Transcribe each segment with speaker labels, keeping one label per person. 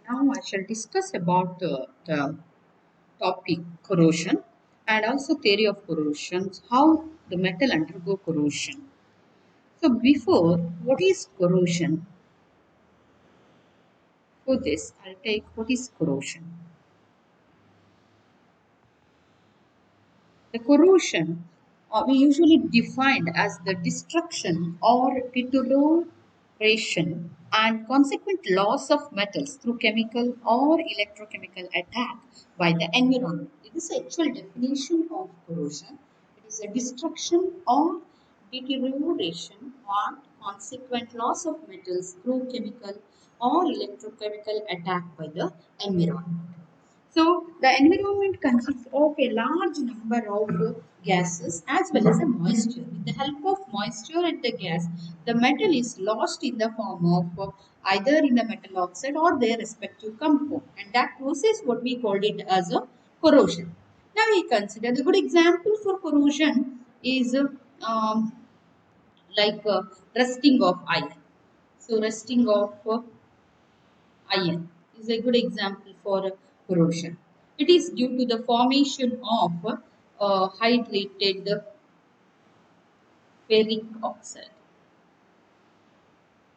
Speaker 1: Now I shall discuss about the topic corrosion and also theory of corrosion, how the metal undergo corrosion. So before, what is corrosion? For this, I'll take what is corrosion. The corrosion we usually defined as the destruction or deterioration and consequent loss of metals through chemical or electrochemical attack by the environment. It is the actual definition of corrosion. It is a destruction or deterioration or consequent loss of metals through chemical or electrochemical attack by the environment. So the environment consists of a large number of gases as well as a moisture. With the help of moisture and the gas, the metal is lost in the form of either in the metal oxide or their respective compound, and that process what we called it as a corrosion. Now we consider the good example for corrosion is like rusting of iron. So rusting of iron is a good example for corrosion. It is due to the formation of hydrated ferric oxide.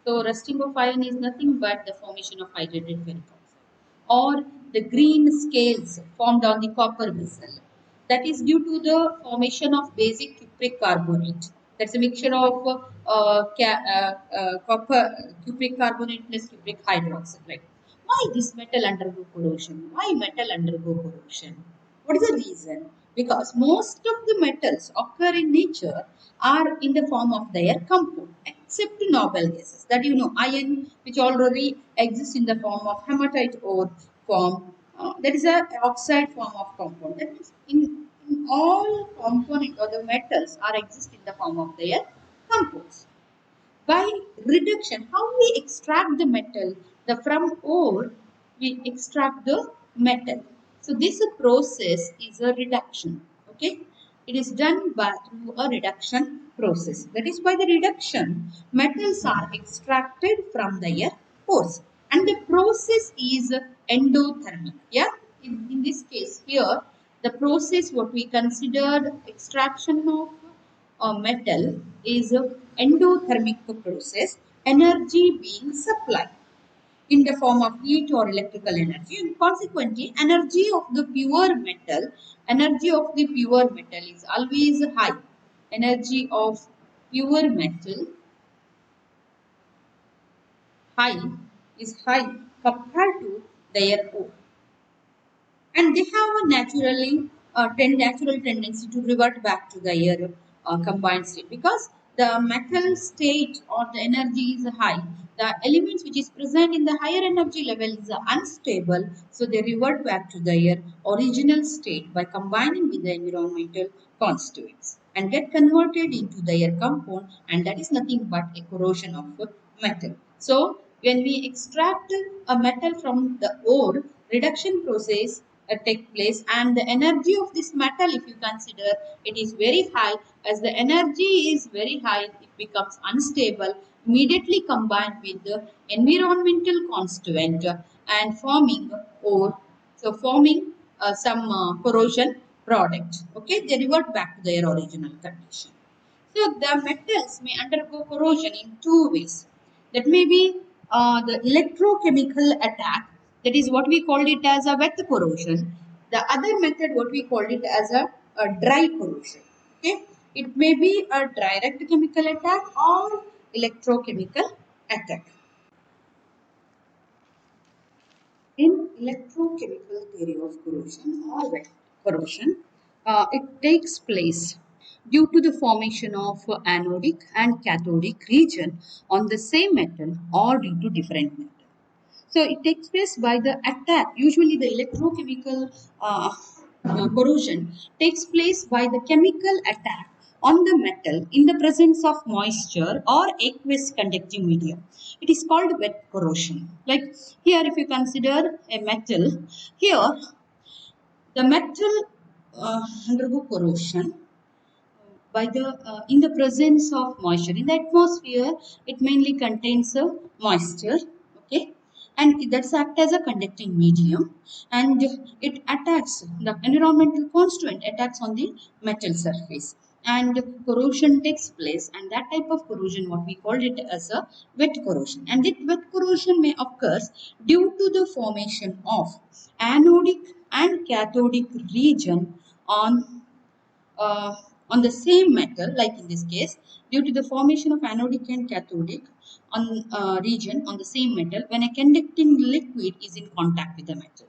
Speaker 1: So rusting of iron is nothing but the formation of hydrated ferric oxide. Or the green scales formed on the copper vessel. That is due to the formation of basic cupric carbonate. That's a mixture of copper, cupric carbonate plus cupric hydroxide. Right? Why this metal undergo corrosion? Why metal undergo corrosion? What is the reason? Because most of the metals occur in nature are in the form of their compound, except noble gases. That you know, iron, which already exists in the form of hematite ore form, that is a oxide form of compound. That means in all component or the metals are exist in the form of their compounds. By reduction, how we extract the metal? The from ore we extract the metal. So this process is a reduction. Okay, it is done by through a reduction process. That is by the reduction, metals are extracted from their ores, and the process is endothermic. Yeah, in this case here, the process what we considered extraction of metal is a endothermic process, energy being supplied in the form of heat or electrical energy, and consequently energy of the pure metal is always high. Energy of pure metal high is high compared to their ore, and they have a natural tendency to revert back to their combined state, because the metal state or the energy is high. The elements which is present in the higher energy level is unstable, so they revert back to their original state by combining with the environmental constituents and get converted into their compound, and that is nothing but a corrosion of metal. So when we extract a metal from the ore, reduction process take place, and the energy of this metal, if you consider, it is very high. As the energy is very high, it becomes unstable, immediately combined with the environmental constituent and forming ore, so forming some corrosion product. Okay, they revert back to their original condition. So the metals may undergo corrosion in two ways. That may be the electrochemical attack, that is what we called it as a wet corrosion. The other method what we called it as a dry corrosion. Okay, it may be a direct chemical attack or electrochemical attack. In electrochemical theory of corrosion or wet corrosion, it takes place due to the formation of anodic and cathodic region on the same metal or due to different metal. So it takes place by the attack. Usually the electrochemical corrosion takes place by the chemical attack on the metal in the presence of moisture or aqueous conductive medium. It is called wet corrosion. Like here, if you consider a metal, here the metal undergo corrosion by the in the presence of moisture. In the atmosphere, it mainly contains moisture. Okay, and that's act as a conducting medium, and it attacks the environmental constituent attacks on the metal surface, and corrosion takes place, and that type of corrosion what we called it as a wet corrosion, and that wet corrosion may occur due to the formation of anodic and cathodic region on uh, on the same metal, like in this case, due to the formation of anodic and cathodic on region on the same metal when a conducting liquid is in contact with the metal.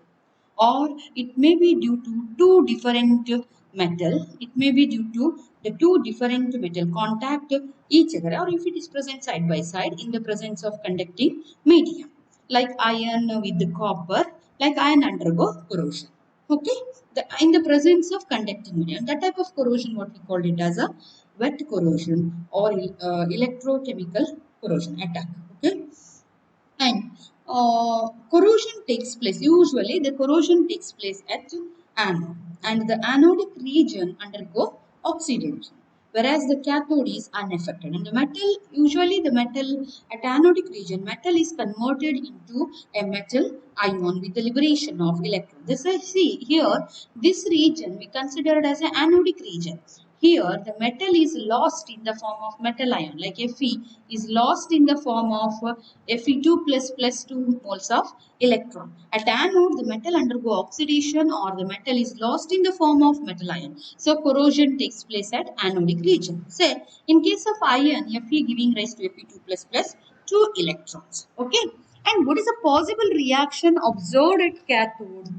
Speaker 1: Or it may be due to two different metal. It may be due to the two different metal contact each other, or if it is present side by side in the presence of conducting medium, like iron with the copper, like iron undergo corrosion. Okay, in the presence of conducting medium, that type of corrosion what we called it as a wet corrosion or electrochemical corrosion attack. Okay, and corrosion takes place. Usually, the corrosion takes place at anode, and the anodic region undergo oxidation, whereas the cathode is unaffected. And the metal, usually the metal at anodic region, metal is converted into a metal ion with the liberation of electron. This I see here. This region we considered as an anodic region. Here, the metal is lost in the form of metal ion, like Fe is lost in the form of Fe2 plus 2 moles of electron. At anode, the metal undergo oxidation or the metal is lost in the form of metal ion. So, corrosion takes place at anodic region. Say, in case of iron, Fe giving rise to Fe2 plus 2 electrons. Okay. And what is a possible reaction observed at cathode?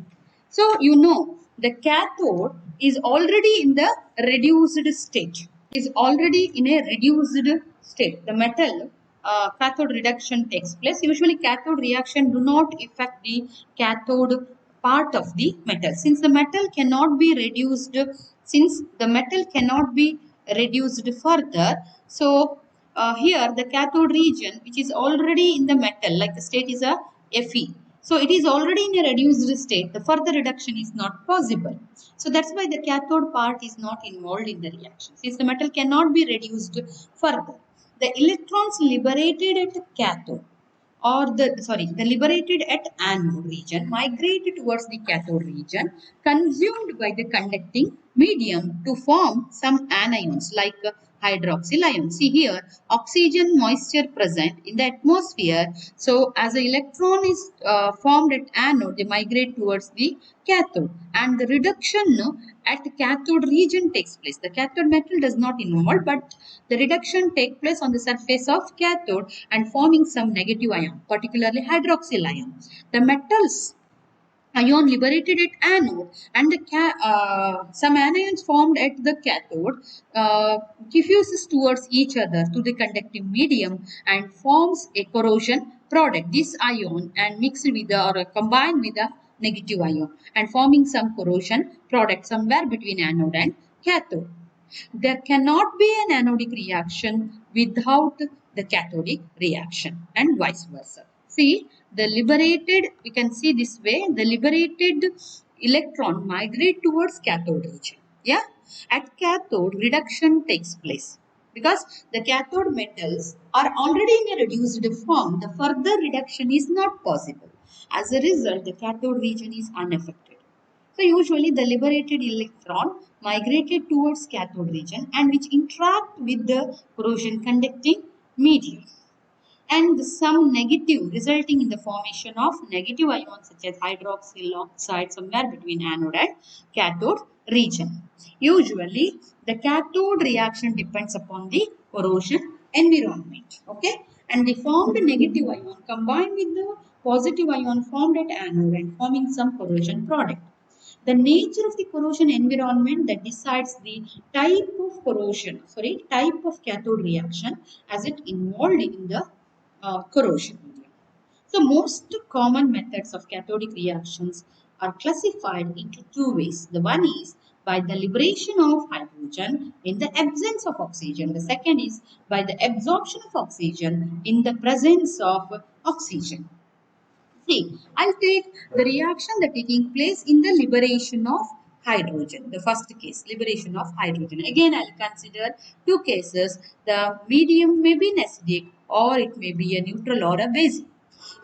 Speaker 1: So, you know, the cathode is already in the reduced state. Is already in a reduced state. The metal cathode reduction takes place. Usually, cathode reaction do not affect the cathode part of the metal. Since the metal cannot be reduced, further, so here the cathode region, which is already in the metal, like the state is a Fe. So it is already in a reduced state. The further reduction is not possible. So that's why the cathode part is not involved in the reaction. Since the metal cannot be reduced further, the electrons liberated at the cathode the liberated at anode region migrate towards the cathode region, consumed by the conducting medium to form some anions like hydroxyl ion. See here, oxygen moisture present in the atmosphere. So as the electron is formed at anode, they migrate towards the cathode, and the reduction at cathode region takes place. The cathode metal does not involve, but the reduction takes place on the surface of cathode and forming some negative ion, particularly hydroxyl ion. The metals ion liberated at anode and some anions formed at the cathode diffuses towards each other to the conducting medium and forms a corrosion product. This ion and mixed with the or combined with the negative ion and forming some corrosion product somewhere between anode and cathode. There cannot be an anodic reaction without the cathodic reaction and vice versa. See, the liberated, we can see this way, the liberated electron migrate towards cathode region. Yeah, at cathode reduction takes place because the cathode metals are already in a reduced form. The further reduction is not possible. As a result, the cathode region is unaffected. So usually the liberated electron migrated towards cathode region and which interact with the corrosion conducting medium, and some negative resulting in the formation of negative ions such as hydroxyl oxide somewhere between anode and cathode region. Usually the cathode reaction depends upon the corrosion environment. Okay, and the formed negative ion combined with the positive ion formed at anode and forming some corrosion product. The nature of the corrosion environment that decides the type of cathode reaction as it involved in the corrosion medium. So most common methods of cathodic reactions are classified into two ways. The one is by the liberation of hydrogen in the absence of oxygen. The second is by the absorption of oxygen in the presence of oxygen. See, I'll take the reaction that taking place in the liberation of hydrogen. The first case, liberation of hydrogen. Again, I'll consider two cases. The medium may be an acidic or it may be a neutral or a basic.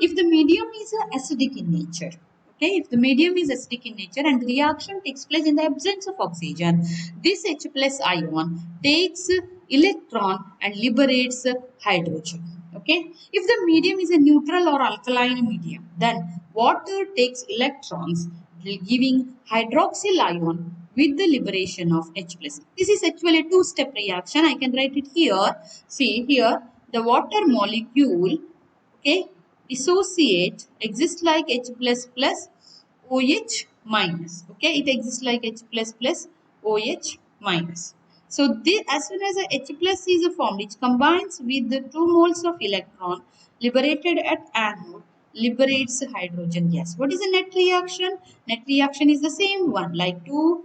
Speaker 1: If the medium is acidic in nature, okay, if the medium is acidic in nature and the reaction takes place in the absence of oxygen, this H plus ion takes electron and liberates hydrogen. Okay, if the medium is a neutral or alkaline medium, then water takes electrons, giving hydroxyl ion with the liberation of H plus. This is actually a two-step reaction. I can write it here. See here, the water molecule, okay, dissociate, exists like H plus plus OH minus. Okay, it exists like H plus plus OH minus. So this, as soon as a H plus is formed, it combines with the 2 moles of electron liberated at anode, liberates hydrogen gas. What is the net reaction? Net reaction is the same one, like two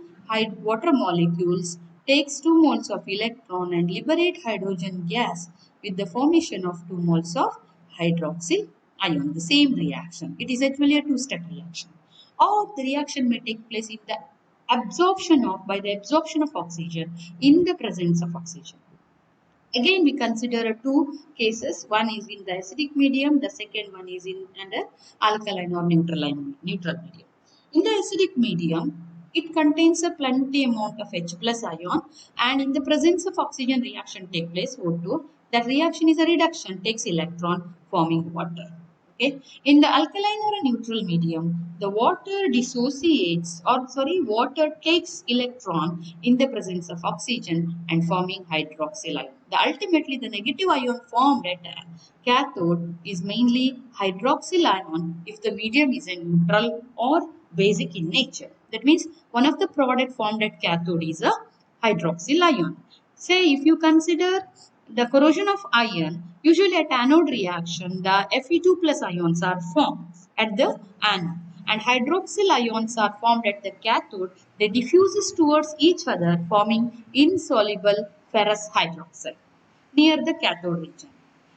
Speaker 1: water molecules takes 2 moles of electron and liberate hydrogen gas with the formation of 2 moles of hydroxyl ion. The same reaction. It is actually a two-step reaction. Or the reaction may take place if the by the absorption of oxygen in the presence of oxygen. Again, we consider two cases. One is in the acidic medium. The second one is in under alkaline or neutral medium. In the acidic medium, it contains a plenty amount of H plus ion, and in the presence of oxygen, reaction take place O2. That reaction is a reduction, takes electron, forming water. Okay. In the alkaline or a neutral medium, the water dissociates, water takes electron in the presence of oxygen and forming hydroxyl ion. Ultimately, the negative ion formed at a cathode is mainly hydroxyl ion if the medium is a neutral or basic in nature. That means one of the product formed at cathode is a hydroxyl ion. Say if you consider the corrosion of iron, usually at anode reaction, the Fe2 plus ions are formed at the anode and hydroxyl ions are formed at the cathode. They diffuses towards each other, forming insoluble ferrous hydroxide near the cathode region.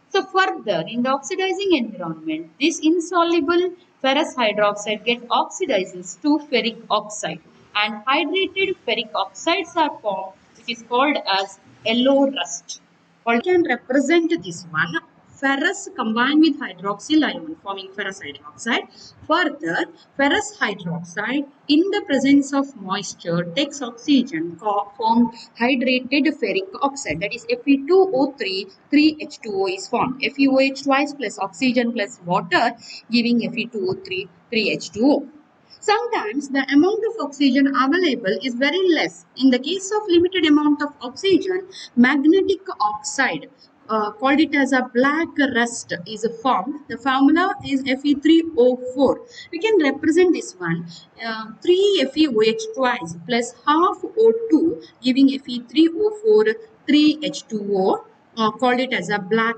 Speaker 1: So further, in the oxidizing environment, this insoluble ferrous hydroxide get oxidizes to ferric oxide and hydrated ferric oxides are formed, which is called as yellow rust. We can represent this one. Ferrous combined with hydroxyl ion forming ferrous hydroxide. Further, ferrous hydroxide in the presence of moisture takes oxygen formed hydrated ferric oxide, that is Fe2O3, 3H2O is formed. FeOH twice plus oxygen plus water giving Fe2O3, 3H2O. Sometimes the amount of oxygen available is very less. In the case of limited amount of oxygen, magnetic oxide, called it as a black rust, is formed. The formula is Fe3O4. We can represent this one, 3 FeOH twice plus half O2 giving Fe3O4, 3H2O, called it as a black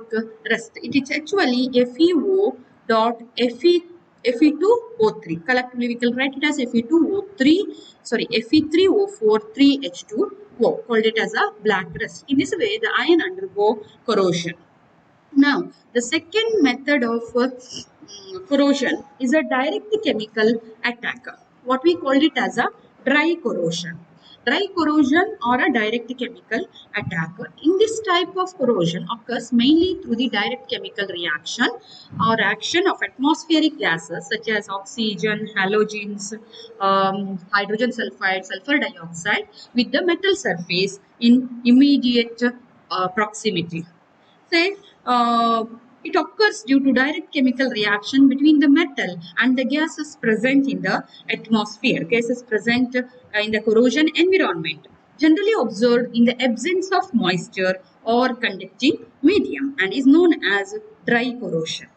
Speaker 1: rust. It is actually FeO dot Fe2O3. Collectively, we can write it as Fe3O4 3H2O, called it as a black rust. In this way, the iron undergo corrosion. Now, the second method of corrosion is a direct chemical attack. What we called it as a dry corrosion. Dry corrosion or a direct chemical attack. In this type of corrosion occurs mainly through the direct chemical reaction or action of atmospheric gases such as oxygen, halogens, hydrogen sulfide, sulfur dioxide with the metal surface in immediate proximity. Say, it occurs due to direct chemical reaction between the metal and the gases present in the atmosphere, gases present in the corrosion environment, generally observed in the absence of moisture or conducting medium and is known as dry corrosion.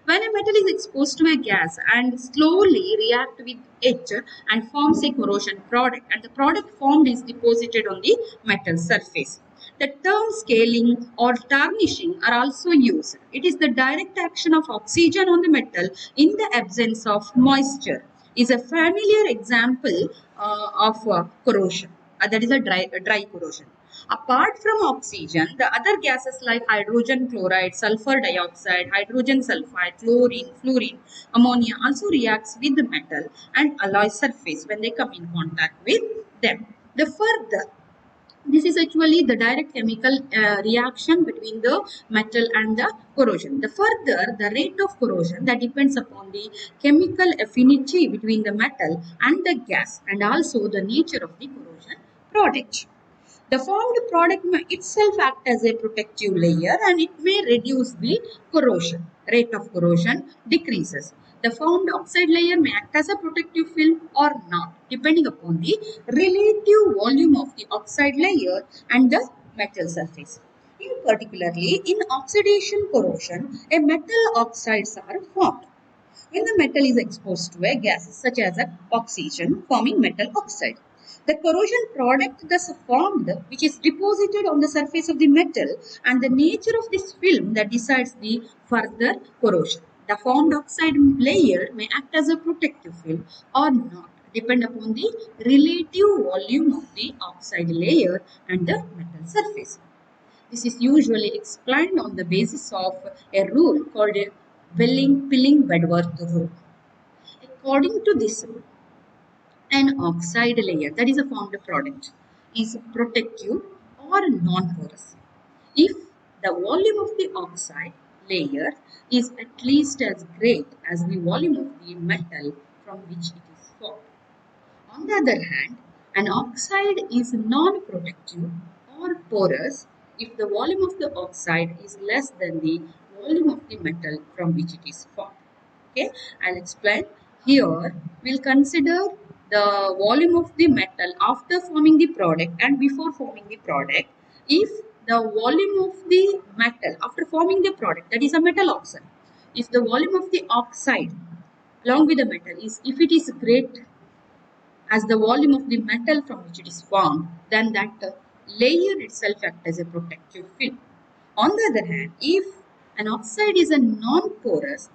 Speaker 1: When a metal is exposed to a gas and slowly react with it and forms a corrosion product, and the product formed is deposited on the metal surface. The term scaling or tarnishing are also used. It is the direct action of oxygen on the metal in the absence of moisture. Is a familiar example of corrosion. That is a dry corrosion. Apart from oxygen, the other gases like hydrogen chloride, sulfur dioxide, hydrogen sulfide, chlorine, fluorine, ammonia also reacts with the metal and alloy surface when they come in contact with them. This is actually the direct chemical reaction between the metal and the corrosion. The further the rate of corrosion that depends upon the chemical affinity between the metal and the gas and also the nature of the corrosion product. The formed product may itself act as a protective layer and it may reduce the corrosion. Rate of corrosion decreases. The formed oxide layer may act as a protective film or not, depending upon the relative volume of the oxide layer and the metal surface. In particularly, in oxidation corrosion, a metal oxides are formed when the metal is exposed to a gas such as a oxygen forming metal oxide. The corrosion product thus formed, which is deposited on the surface of the metal, and the nature of this film that decides the further corrosion. The formed oxide layer may act as a protective film or not, depend upon the relative volume of the oxide layer and the metal surface. This is usually explained on the basis of a rule called a Pilling-Bedworth rule. According to this rule, an oxide layer, that is a formed product, is protective or non-porous if the volume of the oxide layer is at least as great as the volume of the metal from which it is formed. On the other hand, an oxide is non-protective or porous if the volume of the oxide is less than the volume of the metal from which it is formed. Okay, I'll explain. Here, we'll consider the volume of the metal after forming the product and before forming the product. If the volume of the metal after forming the product, that is a metal oxide, if the volume of the oxide along with the metal is, if it is great as the volume of the metal from which it is formed, then that layer itself acts as a protective film. On the other hand, if an oxide is a non-porous,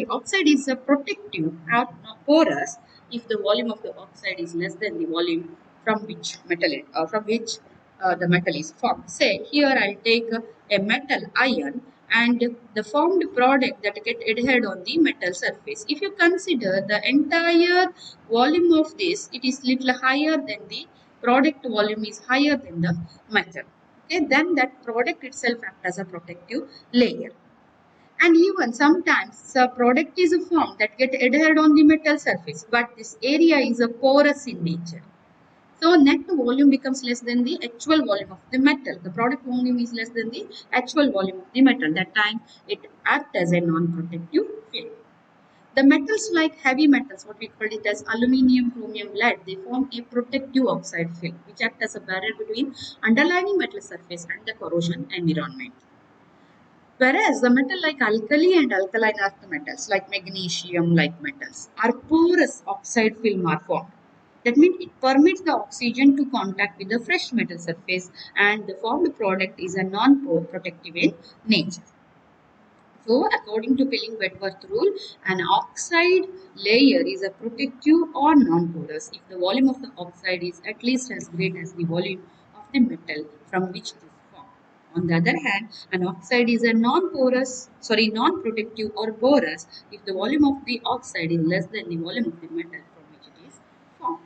Speaker 1: oxide is a protective or porous if the volume of the oxide is less than the volume from which the metal is formed. Say here I'll take a metal iron and the formed product that get adhered on the metal surface. If you consider the entire volume of this, it is little higher than the product volume is higher than the metal. Okay, then that product itself acts as a protective layer. And even sometimes a product is formed that get adhered on the metal surface, but this area is a porous in nature. So net volume becomes less than the actual volume of the metal. The product volume is less than the actual volume of the metal. That time it acts as a non-protective film. The metals like heavy metals, what we call it as aluminium, chromium, lead, they form a protective oxide film which acts as a barrier between underlying metal surface and the corrosion environment. Whereas the metal like alkali and alkaline earth metals like magnesium like metals are porous oxide film are formed. That means it permits the oxygen to contact with the fresh metal surface and the formed product is a non-protective in nature. So, according to Pilling-Bedworth rule, an oxide layer is a protective or non-porous if the volume of the oxide is at least as great as the volume of the metal from which it is formed. On the other hand, an oxide is a non-protective or porous if the volume of the oxide is less than the volume of the metal from which it is formed.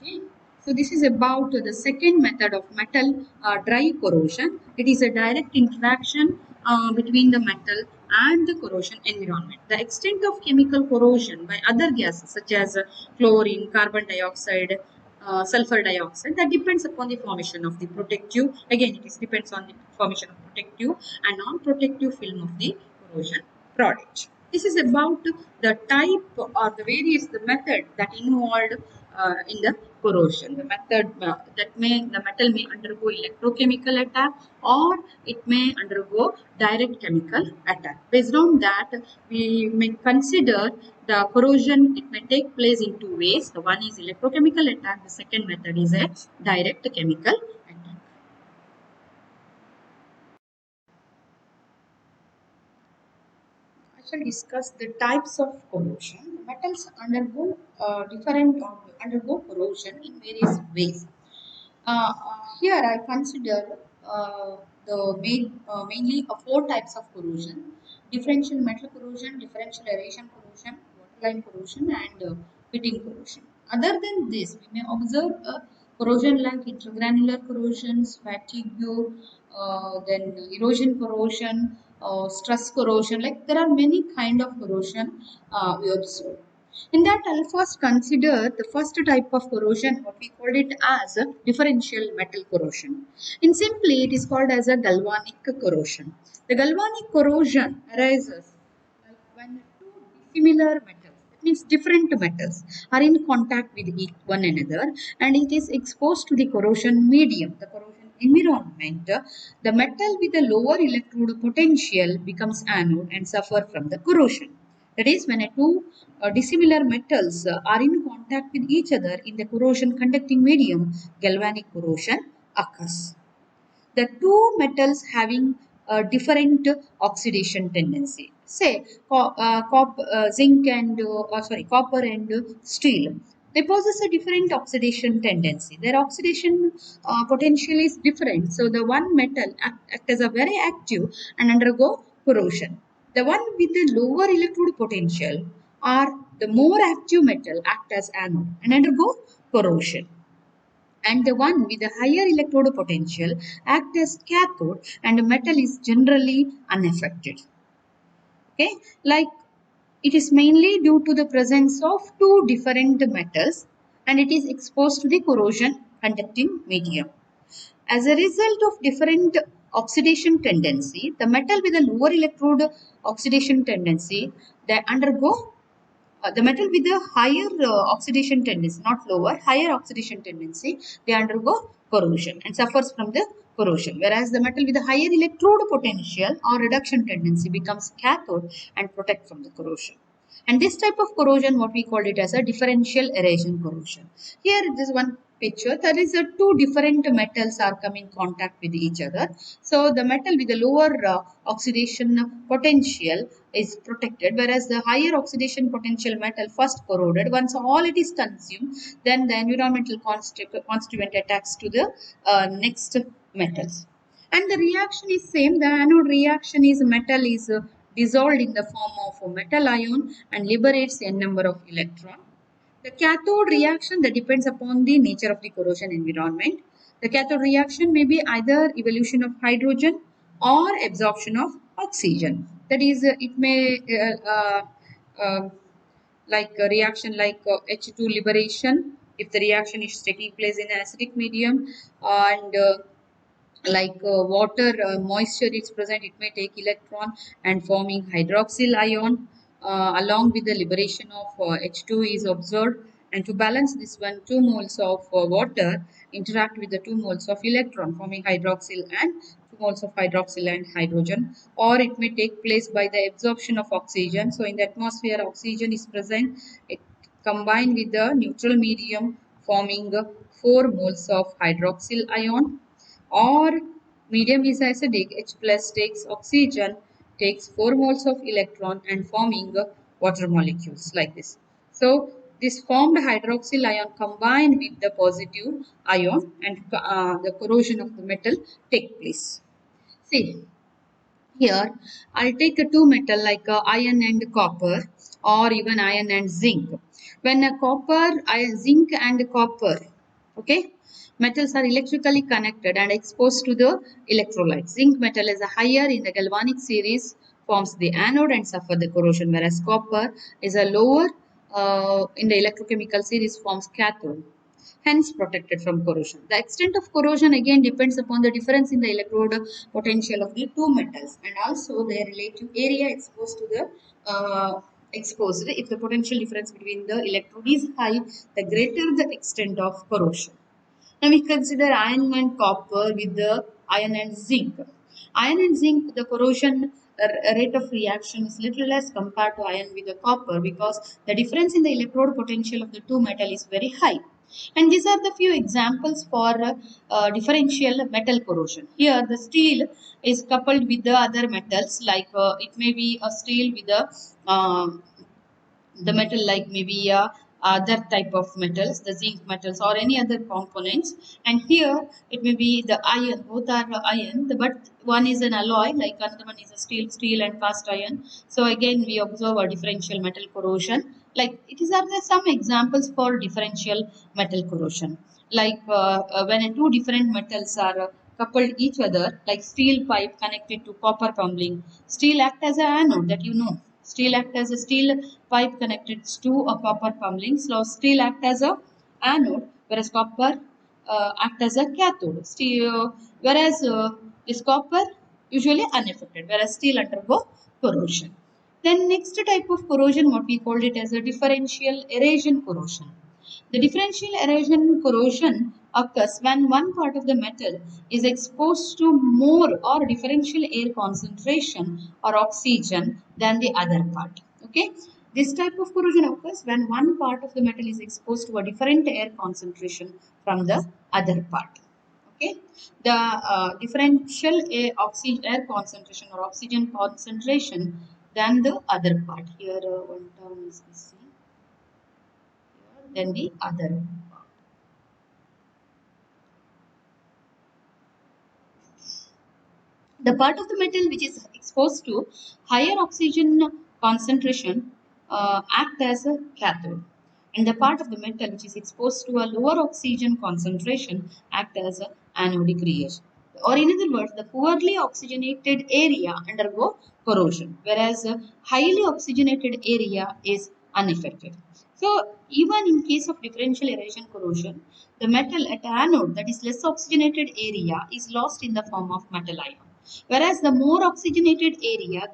Speaker 1: Okay. So this is about the second method of metal dry corrosion. It is a direct interaction between the metal and the corrosion environment. The extent of chemical corrosion by other gases such as chlorine, carbon dioxide, sulfur dioxide, that depends upon the formation of the protective. Again, it depends on the formation of protective and non-protective film of the corrosion product. This is about the type or the various the method that involved in the corrosion. The method the metal may undergo electrochemical attack or it may undergo direct chemical attack. Based on that, we may consider the corrosion. It may take place in two ways. The one is electrochemical attack. The second method is a direct chemical attack. I shall discuss the types of corrosion. Metals undergo corrosion in various ways. Here I consider mainly four types of corrosion: differential metal corrosion, differential aeration corrosion, waterline corrosion, and pitting corrosion. Other than this, we may observe Corrosion like intergranular corrosions, fatigue, then erosion corrosion, stress corrosion. Like there are many kind of corrosion we observe. In that, I'll first consider the first type of corrosion, what we called it as a differential metal corrosion. In simply, it is called as a galvanic corrosion. The galvanic corrosion arises like when two dissimilar metals, that means different metals, are in contact with one another and it is exposed to the corrosion medium, the corrosion environment. The metal with the lower electrode potential becomes anode and suffer from the corrosion. That is, when two dissimilar metals are in contact with each other in the corrosion conducting medium, galvanic corrosion occurs. The two metals having a different oxidation tendency. Say zinc and copper and steel. They possess a different oxidation tendency. Their oxidation potential is different. So the one metal act as a very active and undergo corrosion. The one with the lower electrode potential or the more active metal act as anode and undergo corrosion, and the one with a higher electrode potential act as cathode and the metal is generally unaffected. Okay, like it is mainly due to the presence of two different metals and it is exposed to the corrosion conducting medium. As a result of different oxidation tendency, the metal with a lower electrode oxidation tendency, they undergo the metal with a higher oxidation tendency, not lower, higher oxidation tendency, they undergo corrosion and suffers from the corrosion. Whereas the metal with a higher electrode potential or reduction tendency becomes cathode and protect from the corrosion. And this type of corrosion, what we call it as a differential aeration corrosion. Here, this one picture, there is a two different metals are coming in contact with each other. So the metal with the lower oxidation potential is protected, whereas the higher oxidation potential metal first corroded. Once all it is consumed, then the environmental constituent attacks to the next metals. And the reaction is same. The anode reaction is metal is dissolved in the form of a metal ion and liberates n number of electron. The cathode reaction that depends upon the nature of the corrosion environment. The cathode reaction may be either evolution of hydrogen or absorption of oxygen. That is, it may like a reaction like H2 liberation if the reaction is taking place in an acidic medium, and like water moisture is present, it may take electron and forming hydroxyl ion. Along with the liberation of H2 is observed, and to balance this one, 2 moles of water interact with the 2 moles of electron forming hydroxyl and 2 moles of hydroxyl and hydrogen, or it may take place by the absorption of oxygen. So in the atmosphere oxygen is present, it combined with the neutral medium forming 4 moles of hydroxyl ion, or medium is acidic, H plus takes oxygen, takes 4 moles of electron and forming water molecules like this. So this formed hydroxyl ion combined with the positive ion and the corrosion of the metal take place. See, here I'll take a two metal like iron and copper, or even iron and zinc. When a copper, zinc and copper, okay, metals are electrically connected and exposed to the electrolyte. Zinc metal is a higher in the galvanic series, forms the anode and suffer the corrosion, whereas copper is a lower in the electrochemical series, forms cathode, hence protected from corrosion. The extent of corrosion again depends upon the difference in the electrode potential of the two metals and also their relative area exposed to the exposed. If the potential difference between the electrode is high, the greater the extent of corrosion. Now we consider iron and copper with the iron and zinc. Iron and zinc, the corrosion rate of reaction is little less compared to iron with the copper because the difference in the electrode potential of the two metal is very high. And these are the few examples for differential metal corrosion. Here the steel is coupled with the other metals, like it may be a steel with a the metal like maybe a other type of metals, the zinc metals or any other components. And here it may be the iron, both are iron, but one is an alloy, like another one is a steel and cast iron. So again we observe a differential metal corrosion. Like it is are there some examples for differential metal corrosion, like when two different metals are coupled each other, like steel pipe connected to copper pummeling. Steel act as an anode, that you know. Steel act as a steel pipe connected to a copper pummeling. So steel act as a anode, whereas copper act as a cathode. Steel, whereas this copper usually unaffected, whereas steel undergo corrosion. Then next type of corrosion, what we called it as a differential aeration corrosion. The differential aeration corrosion occurs when one part of the metal is exposed to more or differential air concentration or oxygen than the other part. Okay. This type of corrosion occurs when one part of the metal is exposed to a different air concentration from the other part. Okay. The differential air concentration or oxygen concentration than the other part. Here one term is missing. Then the other. The part of the metal which is exposed to higher oxygen concentration act as a cathode, and the part of the metal which is exposed to a lower oxygen concentration act as an anodic reagent. Or in other words, the poorly oxygenated area undergo corrosion, whereas a highly oxygenated area is unaffected. So even in case of differential aeration corrosion, the metal at anode, that is less oxygenated area, is lost in the form of metal ion. Whereas the more oxygenated area,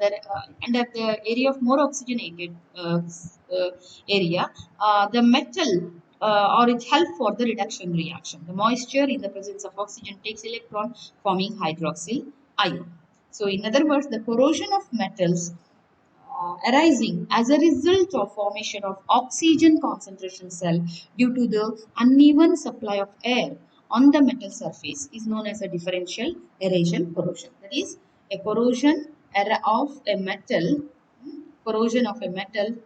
Speaker 1: and at the area of more oxygenated area, the metal or it helps for the reduction reaction. The moisture in the presence of oxygen takes electron, forming hydroxyl ion. So in other words, the corrosion of metals arising as a result of formation of oxygen concentration cell due to the uneven supply of air on the metal surface is known as a differential aeration corrosion. That is a corrosion of a metal, corrosion of a metal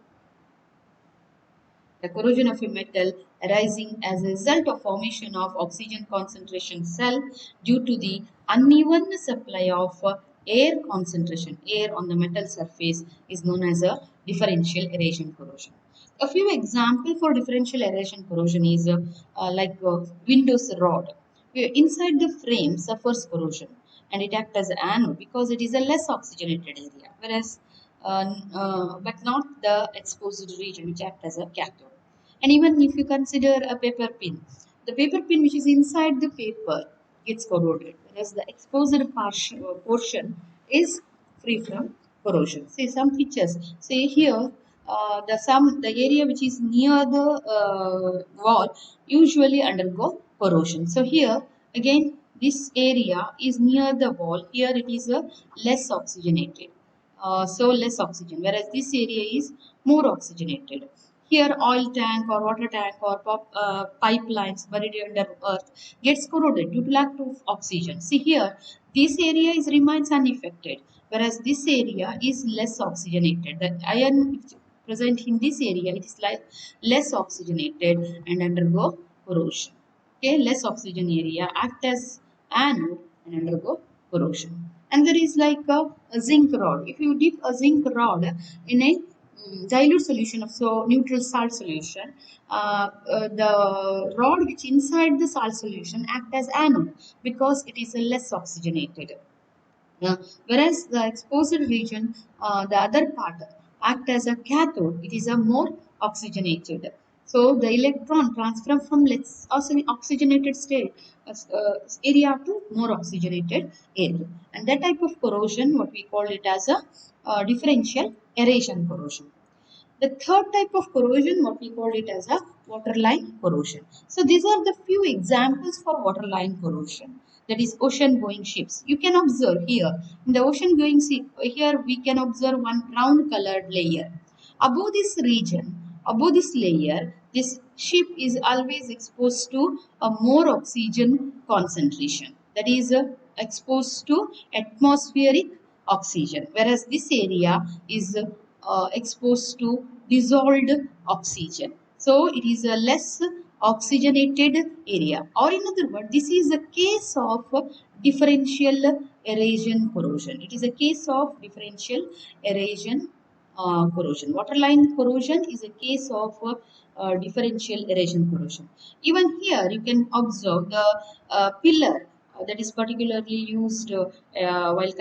Speaker 1: the corrosion of a metal arising as a result of formation of oxygen concentration cell due to the uneven supply of air concentration, air on the metal surface is known as a differential aeration corrosion. A few examples for differential aeration corrosion is like Windows rod. Inside the frame suffers corrosion and it acts as an anode because it is a less oxygenated area, whereas but not the exposed region which acts as a cathode. And even if you consider a paper pin, the paper pin which is inside the paper gets corroded, whereas the exposed portion is free from corrosion. Say some pictures. Say here, the area which is near the wall usually undergo corrosion. So here again this area is near the wall. Here it is less oxygenated. So less oxygen, whereas this area is more oxygenated. Here oil tank or water tank or pipelines buried under earth gets corroded due to lack of oxygen. See here, this area is remains unaffected, whereas this area is less oxygenated. The iron present in this area, it is like less oxygenated and undergo corrosion. Okay, less oxygen area act as anode and undergo corrosion. And there is like a zinc rod. If you dip a zinc rod in a dilute solution of neutral salt solution, the rod which inside the salt solution act as anode because it is less oxygenated. Whereas the exposed region, the other part, act as a cathode, it is a more oxygenated. So the electron transfer from less oxygenated state area to more oxygenated area. And that type of corrosion, what we call it as a differential aeration corrosion. The third type of corrosion, what we call it as a waterline corrosion. So these are the few examples for waterline corrosion. That is ocean going ships. You can observe here in the ocean going ship, here we can observe one brown colored layer. Above this region, above this layer, this ship is always exposed to a more oxygen concentration. That is exposed to atmospheric oxygen, whereas this area is exposed to dissolved oxygen. So it is a less oxygenated area. Or in other words, this is a case of differential aeration corrosion. It is a case of differential aeration corrosion. Waterline corrosion is a case of differential aeration corrosion. Even here, you can observe the pillar that is particularly used while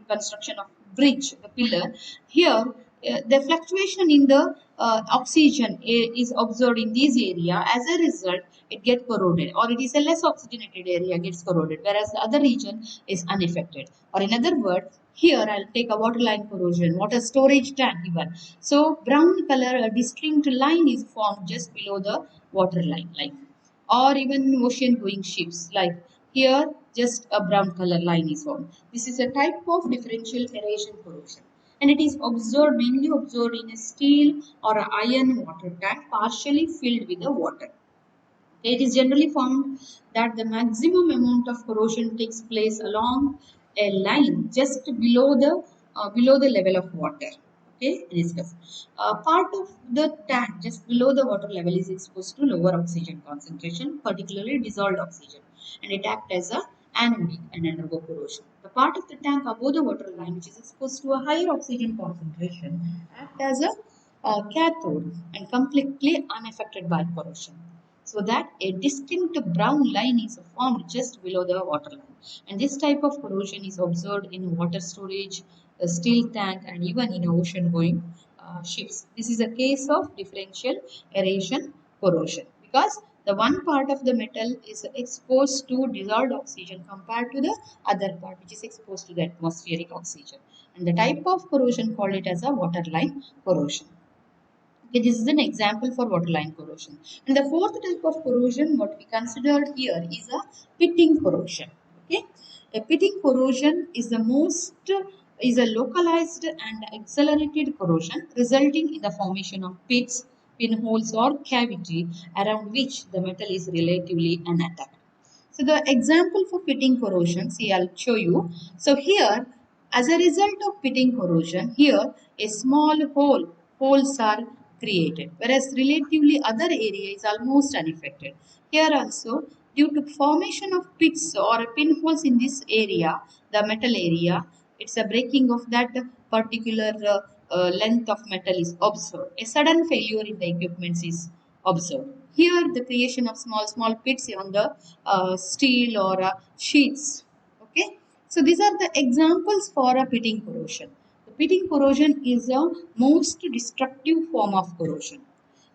Speaker 1: construction of bridge, the pillar. Here, the fluctuation in the oxygen is observed in this area. As a result, it gets corroded, or it is a less oxygenated area gets corroded, whereas the other region is unaffected. Or in other words, here I'll take a waterline corrosion, water storage tank even. So brown color, a distinct line is formed just below the waterline, like, or even ocean going ships, like here just a brown color line is formed. This is a type of differential aeration corrosion, and it is observed mainly observed in a steel or a iron water tank partially filled with the water. It is generally found that the maximum amount of corrosion takes place along a line just below the level of water. Okay, discuss. Part of the tank just below the water level is exposed to lower oxygen concentration, particularly dissolved oxygen, and it acts as a anodic and undergo corrosion. The part of the tank above the water line, which is exposed to a higher oxygen concentration, act as a cathode and completely unaffected by corrosion, so that a distinct brown line is formed just below the waterline. And this type of corrosion is observed in water storage, a steel tank, and even in ocean going ships. This is a case of differential aeration corrosion, because the one part of the metal is exposed to dissolved oxygen compared to the other part which is exposed to the atmospheric oxygen. And the type of corrosion called it as a waterline corrosion. Okay, this is an example for waterline corrosion. And the fourth type of corrosion, what we considered here, is a pitting corrosion. Okay, a pitting corrosion is a localized and accelerated corrosion resulting in the formation of pits, pinholes, or cavity around which the metal is relatively unattacked. So the example for pitting corrosion, see, I'll show you. So here, as a result of pitting corrosion, here a small holes are created, whereas relatively other area is almost unaffected. Here also, due to formation of pits or pinholes in this area, the metal area, it's a breaking of that particular length of metal is observed. A sudden failure in the equipment is observed. Here, the creation of small pits on the steel or sheets. Okay, so these are the examples for a pitting corrosion. The pitting corrosion is a most destructive form of corrosion.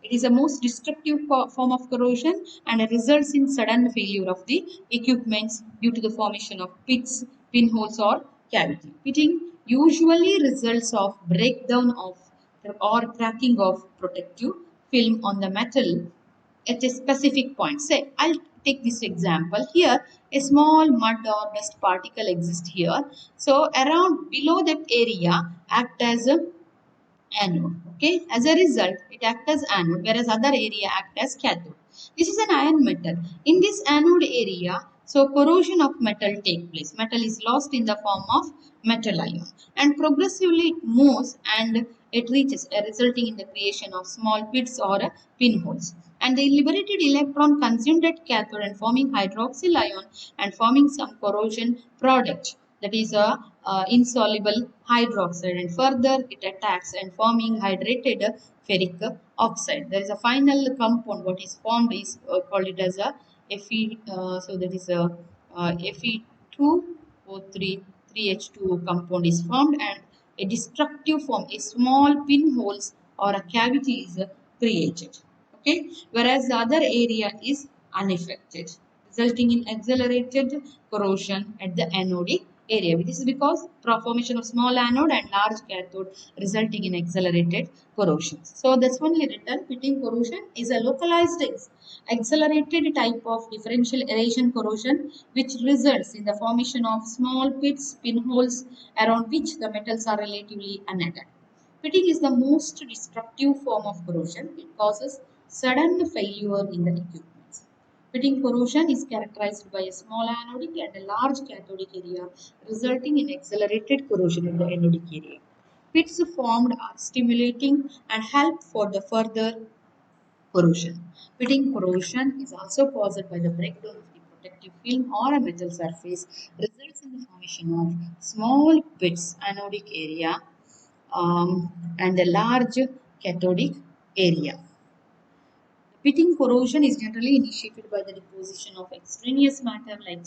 Speaker 1: It is a most destructive form of corrosion, and it results in sudden failure of the equipments due to the formation of pits, pinholes, or cavity. Pitting usually results of breakdown of or cracking of protective film on the metal at a specific point. Say, I'll take this example. Here, a small mud or dust particle exists here. So, around below that area act as a anode. Okay, as a result, it acts as anode, whereas other area act as cathode. This is an iron metal. In this anode area, so corrosion of metal take place. Metal is lost in the form of metal ion, and progressively it moves and it reaches, resulting in the creation of small pits or pinholes. And the liberated electron consumed at cathode and forming hydroxyl ion and forming some corrosion product, that is a insoluble hydroxide, and further it attacks and forming hydrated ferric oxide. There is a final compound what is formed is called it as a Fe, so that is a Fe2O3 3H2O compound is formed, and a destructive form, a small pinholes or a cavity is created. Okay, whereas the other area is unaffected, resulting in accelerated corrosion at the anodic area. This is because formation of small anode and large cathode resulting in accelerated corrosion. So that's only written pitting corrosion is a localized accelerated type of differential aeration corrosion which results in the formation of small pits, pinholes around which the metals are relatively unattacked. Pitting is the most destructive form of corrosion. It causes sudden failure in the equipment. Pitting corrosion is characterized by a small anodic and a large cathodic area, resulting in accelerated corrosion in the anodic area. Pits formed are stimulating and help for the further Corrosion. Pitting corrosion is also caused by the breakdown of the protective film or a metal surface, results in the formation of small pits, anodic area, and a large cathodic area. Pitting corrosion is generally initiated by the deposition of extraneous matter like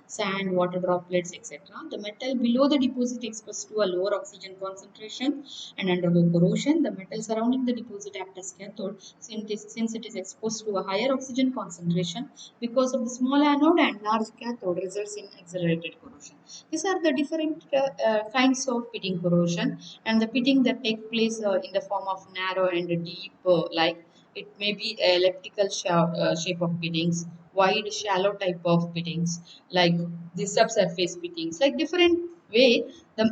Speaker 1: sand, water droplets, etc. The metal below the deposit exposed to a lower oxygen concentration and undergo corrosion. The metal surrounding the deposit act as cathode since it is exposed to a higher oxygen concentration because of the small anode and large cathode results in accelerated corrosion. These are the different kinds of pitting corrosion, and the pitting that take place in the form of narrow and deep like it may be elliptical shape of fittings, wide, shallow type of fittings, like the subsurface fittings, like different way the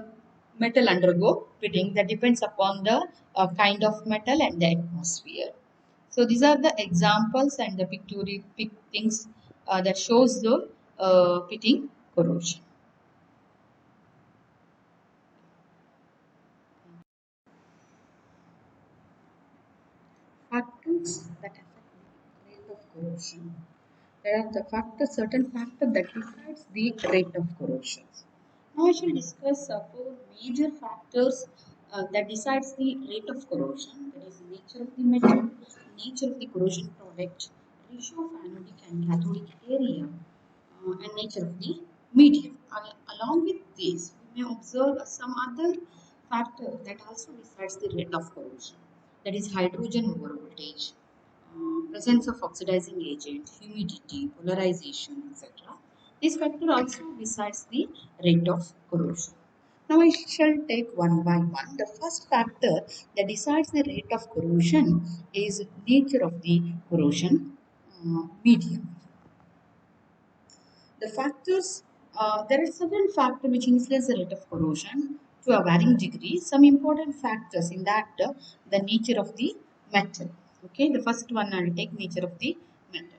Speaker 1: metal undergo fitting that depends upon the kind of metal and the atmosphere. So these are the examples and the pictorial things that shows the fitting corrosion. Factors that affect the rate of corrosion. There are the factors, certain factors that decides the rate of corrosion. Now I shall discuss four major factors that decides the rate of corrosion. That is the nature of the metal, nature of the corrosion product, ratio of anodic and cathodic area, and nature of the medium. Along with this, we may observe some other factor that also decides the rate of corrosion. That is hydrogen over voltage, presence of oxidizing agent, humidity, polarization, etc. This factor also decides the rate of corrosion. Now I shall take one by one. The first factor that decides the rate of corrosion is nature of the corrosion medium. The factors, there are several factors which influence the rate of corrosion to a varying degree. Some important factors in that the nature of the metal. Okay, the first one I will take nature of the metal.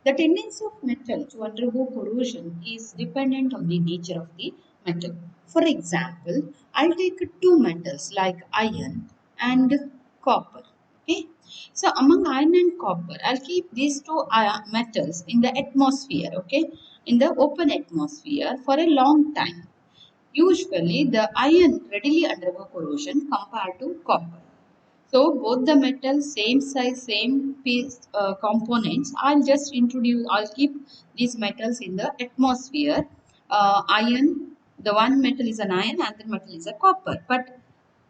Speaker 1: The tendency of metal to undergo corrosion is dependent on the nature of the metal. For example, I'll take two metals like iron and copper. Okay, so among iron and copper, I'll keep these two metals in the atmosphere. Okay, in the open atmosphere for a long time. Usually, the iron readily undergo corrosion compared to copper. So both the metals, same size, same piece components. I'll keep these metals in the atmosphere. Iron, the one metal is an iron, and the metal is a copper. But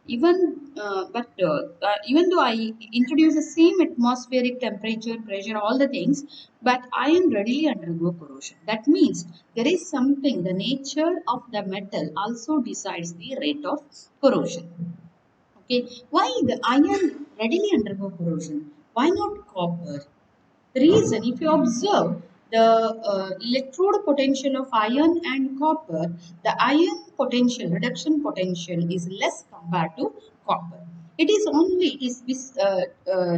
Speaker 1: even though I introduce the same atmospheric temperature, pressure, all the things, but iron readily undergo corrosion. That means there is something. The nature of the metal also decides the rate of corrosion. Okay, why the iron readily undergo corrosion? Why not copper? The reason, if you observe the electrode potential of iron and copper, the iron potential, reduction potential is less compared to copper. It is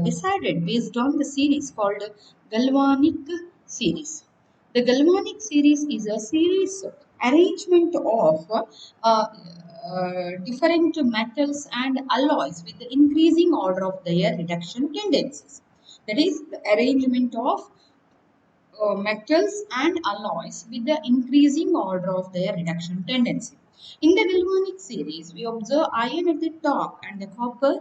Speaker 1: decided based on the series called galvanic series. The galvanic series is a series arrangement of different metals and alloys with the increasing order of their reduction tendencies. That is the arrangement of metals and alloys with the increasing order of their reduction tendency. In the galvanic series, we observe iron at the top and the copper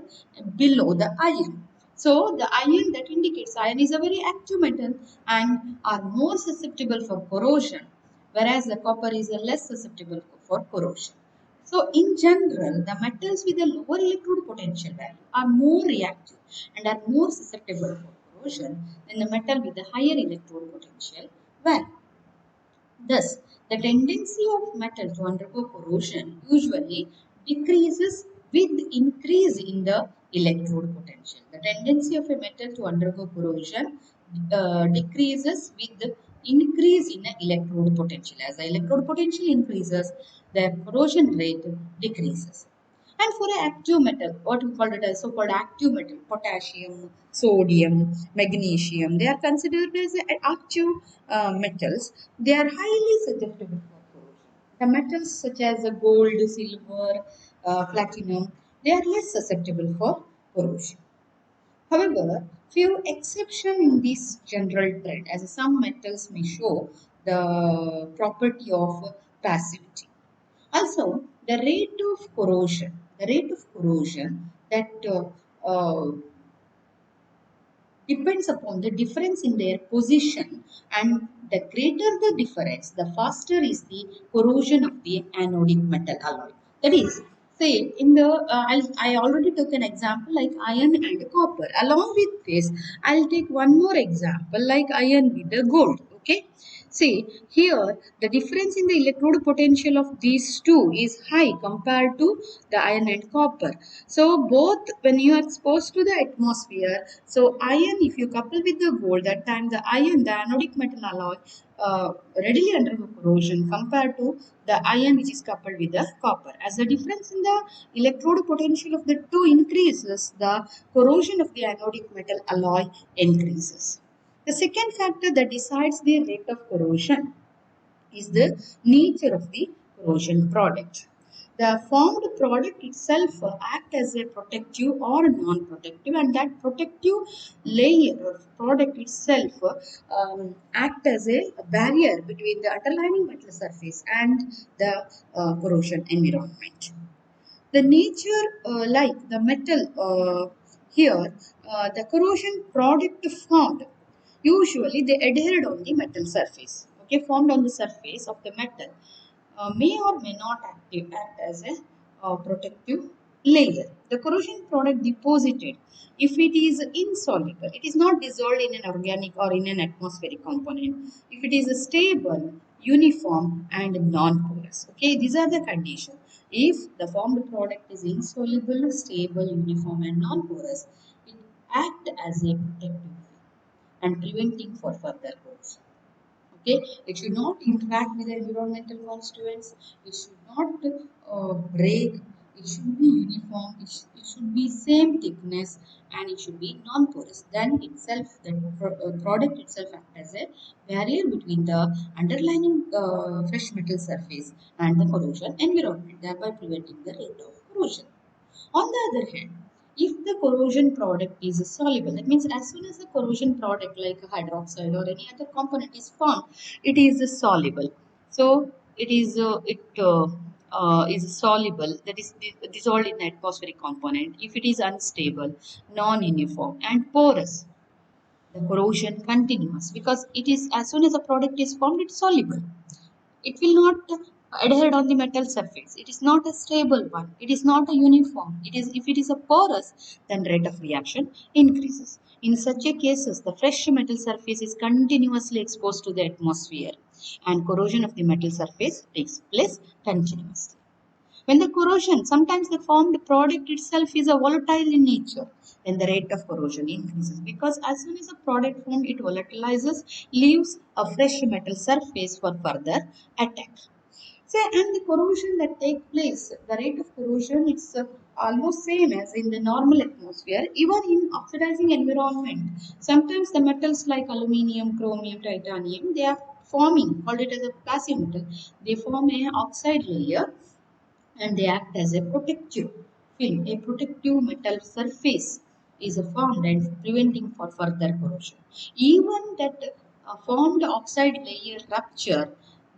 Speaker 1: below the iron. So, the iron that indicates iron is a very active metal and are more susceptible for corrosion, whereas the copper is less susceptible for corrosion. So, in general, the metals with a lower electrode potential value are more reactive and are more susceptible for corrosion than the metal with a higher electrode potential value. Thus, the tendency of metal to undergo corrosion usually decreases with increase in the electrode potential. The tendency of a metal to undergo corrosion decreases with the increase in the electrode potential. As the electrode potential increases, the corrosion rate decreases. And for an active metal, what we call it as so-called active metal, potassium, sodium, magnesium, they are considered as active metals. They are highly susceptible for corrosion. The metals such as gold, silver, platinum, they are less susceptible for corrosion. However, Few exceptions in this general trend, as some metals may show the property of passivity. Also, the rate of corrosion that depends upon the difference in their position, and the greater the difference, the faster is the corrosion of the anodic metal alloy. That is, say in the I already took an example like iron and copper. Along with this, I'll take one more example like iron with the gold. Okay. See, here the difference in the electrode potential of these two is high compared to the iron and copper. So both when you are exposed to the atmosphere, so iron if you couple with the gold, that time the iron, the anodic metal alloy readily undergo corrosion compared to the iron which is coupled with the copper. As the difference in the electrode potential of the two increases, the corrosion of the anodic metal alloy increases. The second factor that decides the rate of corrosion is the nature of the corrosion product. The formed product itself act as a protective or non-protective, and that protective layer or product itself act as a barrier between the underlying metal surface and the corrosion environment. The nature, like the metal here, the corrosion product formed, usually they adhered on the metal surface, okay, formed on the surface of the metal, may or may not act as a protective layer. The corrosion product deposited, if it is insoluble, it is not dissolved in an organic or in an atmospheric component. If it is stable, uniform and non-porous. Okay, these are the conditions. If the formed product is insoluble, stable, uniform and non-porous, it acts as a protective and preventing for further corrosion. Okay, it should not interact with the environmental constituents. It should not break. It should be uniform. It should be same thickness, and it should be non-porous. Then itself, the product itself acts as a barrier between the underlying fresh metal surface and the corrosion environment, thereby preventing the rate of corrosion. On the other hand, if the corrosion product is soluble, that means as soon as the corrosion product like hydroxide or any other component is formed, it is soluble. So it is soluble, that is dissolved in the atmospheric component. If it is unstable, non-uniform and porous, the corrosion continues because it is as soon as the product is formed, it's soluble. It will not adhere on the metal surface. It is not a stable one. It is not a uniform. It is, if it is a porous, then rate of reaction increases. In such a cases, the fresh metal surface is continuously exposed to the atmosphere, and corrosion of the metal surface takes place continuously. When the corrosion, sometimes the formed product itself is a volatile in nature, then the rate of corrosion increases because as soon as a product formed, it volatilizes, leaves a fresh metal surface for further attack. Say, and the corrosion that take place, the rate of corrosion is almost same as in the normal atmosphere, even in oxidizing environment. Sometimes the metals like aluminium, chromium, titanium, they are forming, called it as a passive metal. They form a oxide layer and they act as a protective film. A protective metal surface is formed and preventing for further corrosion. Even that formed oxide layer rupture,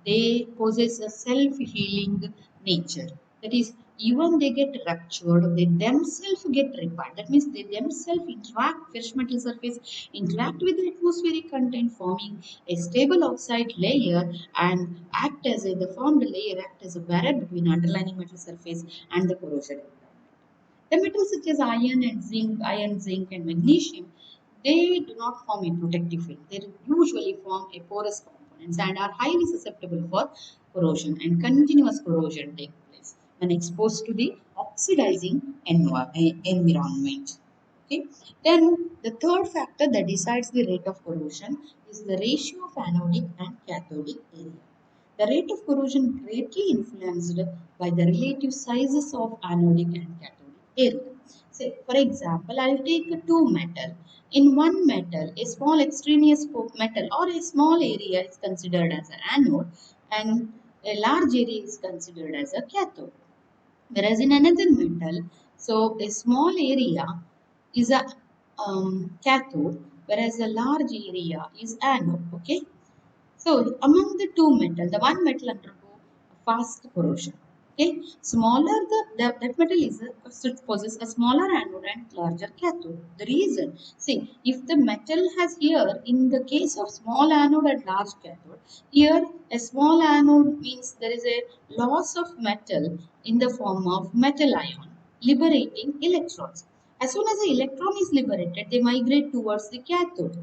Speaker 1: they possess a self-healing nature. That is, even they get ruptured, they themselves get repaired. That means they themselves interact, fresh metal surface interact with the atmospheric content, forming a stable oxide layer and act as the formed layer act as a barrier between underlying metal surface and the corrosion environment. The metals such as iron, zinc, and magnesium, they do not form a protective film. They usually form a porous components and are highly susceptible for corrosion, and continuous corrosion takes place when exposed to the oxidizing environment. Okay. Then the third factor that decides the rate of corrosion is the ratio of anodic and cathodic area. The rate of corrosion greatly influenced by the relative sizes of anodic and cathodic area. Say, for example, I'll take two metal. In one metal, a small extraneous metal or a small area is considered as an anode, and a large area is considered as a cathode. Whereas in another metal, so a small area is a cathode, whereas a large area is anode. Okay. So among the two metals, the one metal undergo fast corrosion. Okay, smaller that metal is possesses a smaller anode and larger cathode. The reason, see, if the metal has here in the case of small anode and large cathode, here a small anode means there is a loss of metal in the form of metal ion liberating electrons. As soon as the electron is liberated, they migrate towards the cathode.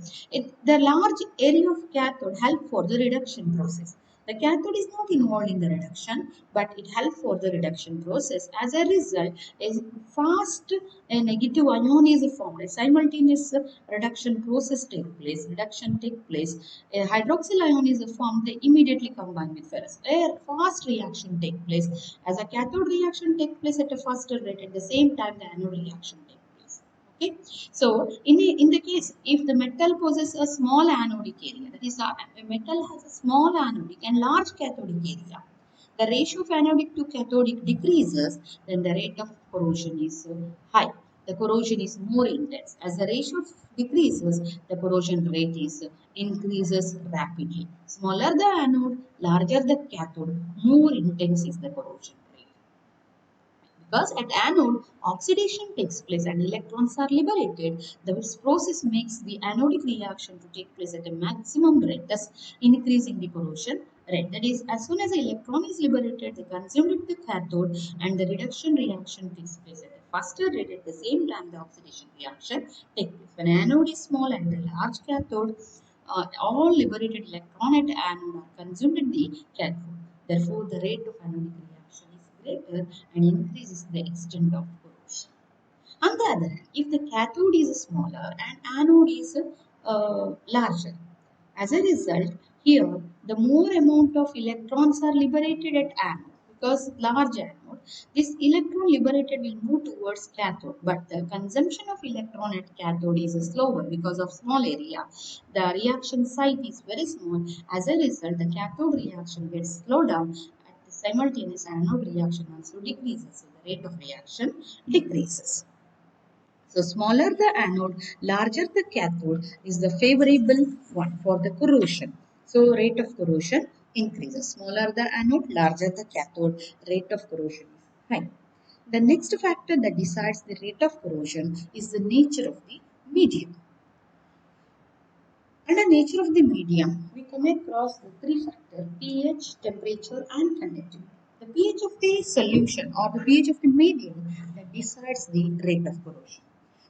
Speaker 1: The large area of cathode help for the reduction process. The cathode is not involved in the reduction, but it helps for the reduction process. As a result, a fast negative ion is formed. A simultaneous reduction process takes place. Reduction takes place. A hydroxyl ion is formed. They immediately combine with ferrous. A fast reaction takes place. As a cathode reaction takes place at a faster rate, at the same time the anode reaction takes place. Okay. So, in the case, if the metal possesses a small anodic area, that is, a metal has a small anodic and large cathodic area, the ratio of anodic to cathodic decreases, then the rate of corrosion is high. The corrosion is more intense. As the ratio decreases, the corrosion rate is increases rapidly. Smaller the anode, larger the cathode, more intense is the corrosion rate. Because at anode, oxidation takes place and electrons are liberated. This process makes the anodic reaction to take place at a maximum rate, thus increasing the corrosion rate. That is, as soon as the electron is liberated, they consumed at the cathode and the reduction reaction takes place at a faster rate. At the same time, the oxidation reaction takes place. When anode is small and the large cathode, all liberated electron at anode are consumed at the cathode. Therefore, the rate of anodic reaction is greater and increases the extent of corrosion. On the other hand, if the cathode is smaller and anode is larger, as a result, here the more amount of electrons are liberated at anode because large anode, this electron liberated will move towards cathode, but the consumption of electron at cathode is slower because of small area. The reaction site is very small. As a result, the cathode reaction gets slowed down. At the simultaneous anode reaction also decreases, so the rate of reaction decreases. So smaller the anode, larger the cathode is the favorable one for the corrosion. So rate of corrosion increases. Smaller the anode, larger the cathode, rate of corrosion is high. The next factor that decides the rate of corrosion is the nature of the medium. Under nature of the medium, we come across the three factors: pH, temperature, and conductivity. The pH of the solution or the pH of the medium that decides the rate of corrosion.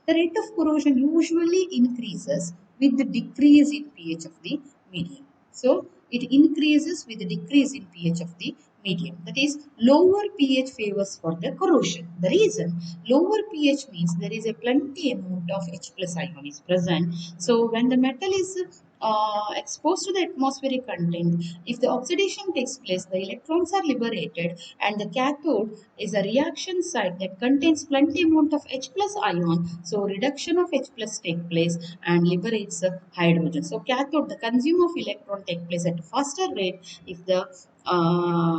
Speaker 1: The rate of corrosion usually increases with the decrease in pH of the medium. So, it increases with the decrease in pH of the medium. That is, lower pH favors for the corrosion. The reason, lower pH means there is a plenty amount of H plus ion is present. So, when the metal is exposed to the atmospheric content, if the oxidation takes place, the electrons are liberated and the cathode is a reaction site that contains plenty amount of H plus ion. So reduction of H plus take place and liberates hydrogen. So cathode, the consume of electron take place at a faster rate if the